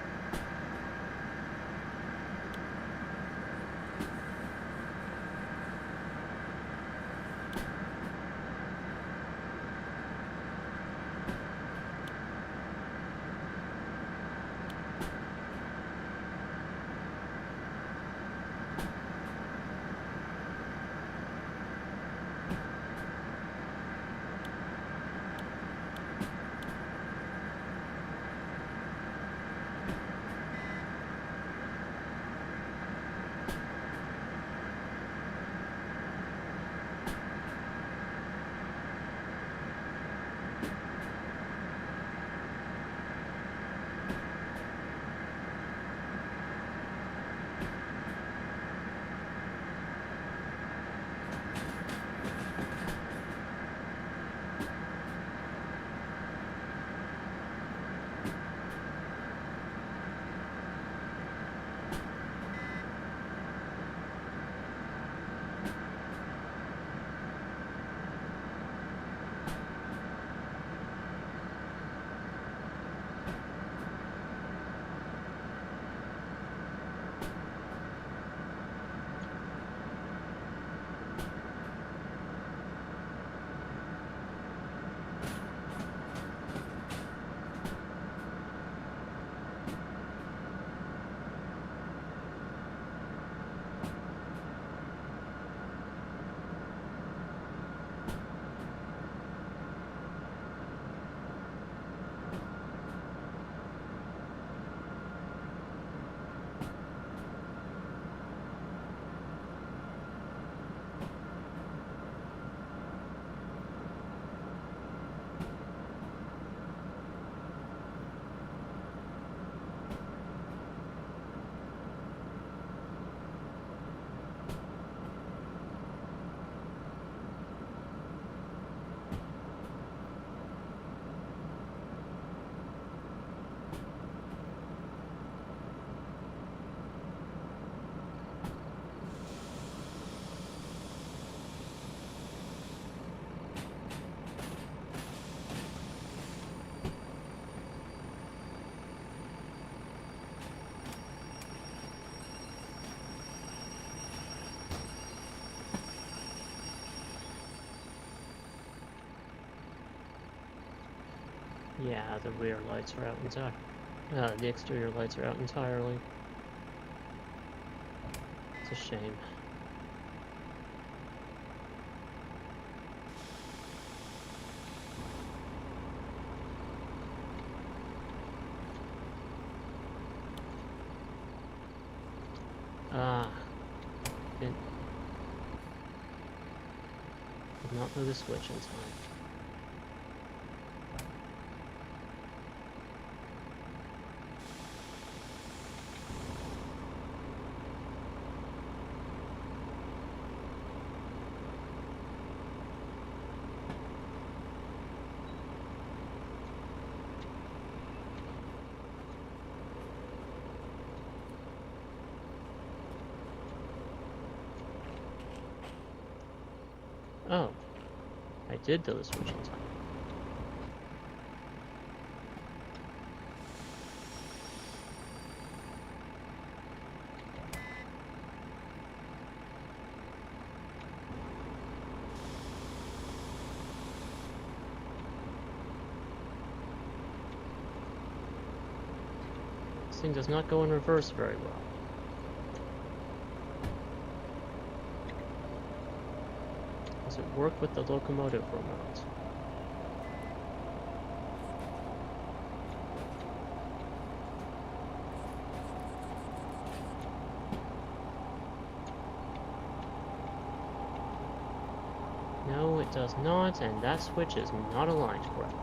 Yeah, the rear lights are out entirely. The exterior lights are out entirely. It's a shame. Ah, did not throw the switch in time. Oh, I did throw the switch in time. This thing does not go in reverse very well. Does it work with the locomotive remote? No, it does not, and that switch is not aligned correctly.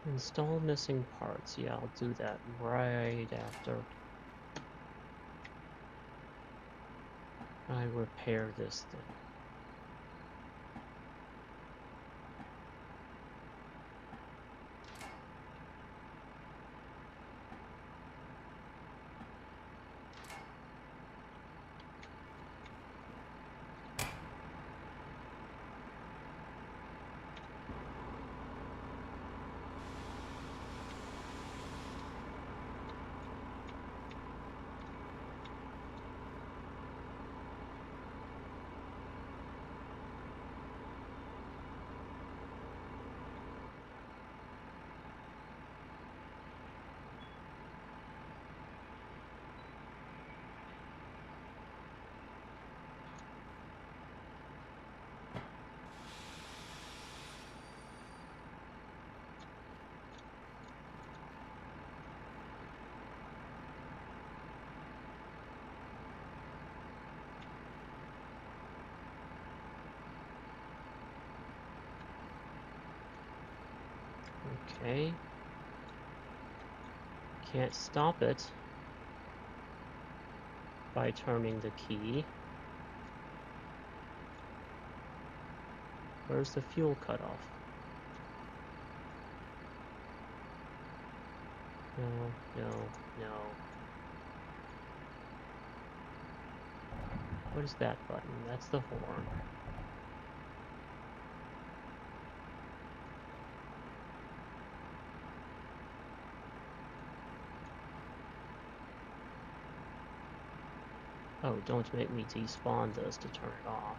Install missing parts. Yeah, I'll do that right after I repair this thing. Okay. Can't stop it by turning the key. Where's the fuel cutoff? No, no, no. What is that button? That's the horn. Oh, don't make me despawn this to turn it off.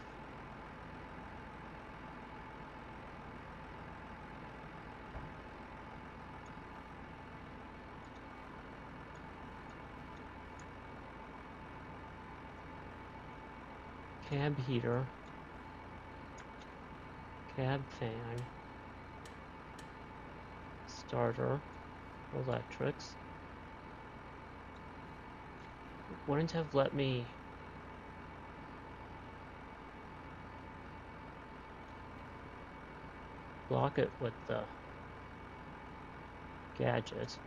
Cab heater. Cab fan. Starter. Electrics. Wouldn't have let me... block it with the gadget.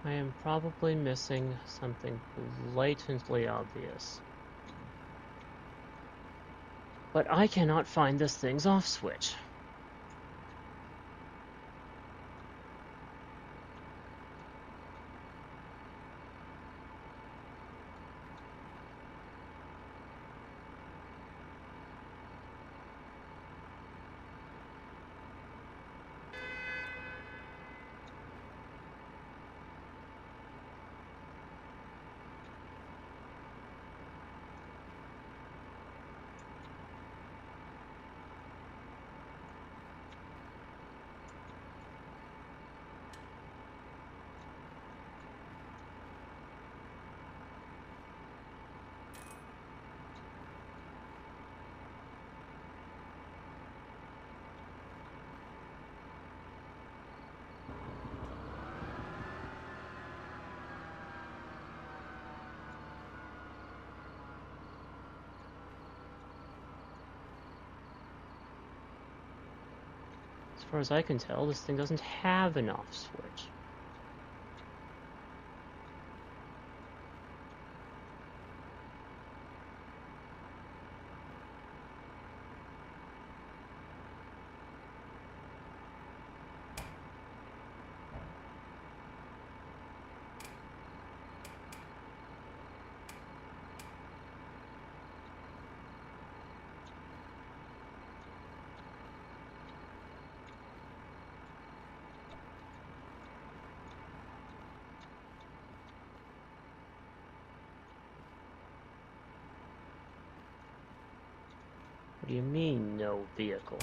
I am probably missing something blatantly obvious. But I cannot find this thing's off switch. As far as I can tell, this thing doesn't have an off switch. What do you mean, no vehicle?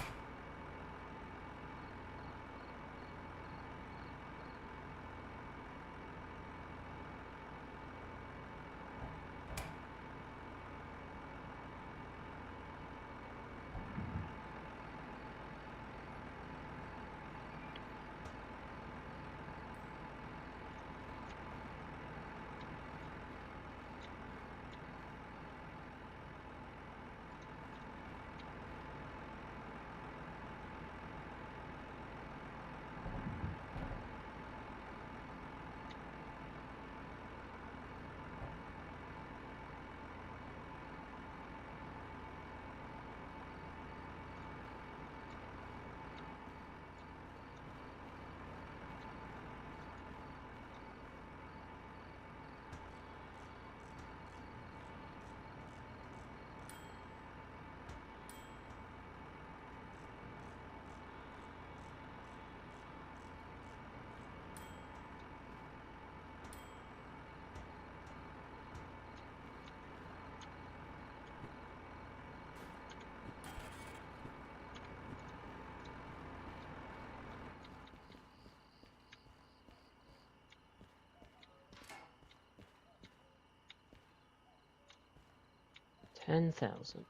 10,000.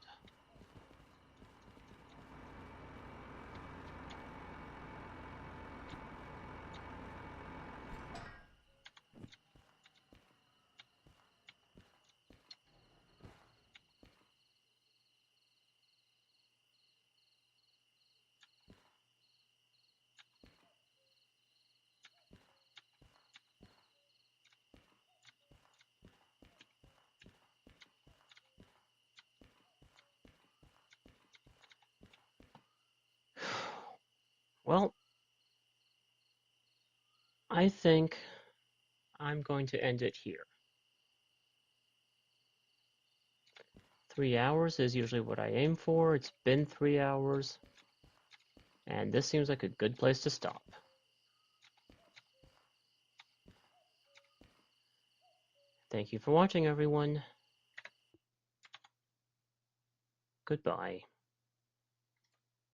Well, I think I'm going to end it here. 3 hours is usually what I aim for. It's been 3 hours, and this seems like a good place to stop. Thank you for watching, everyone. Goodbye.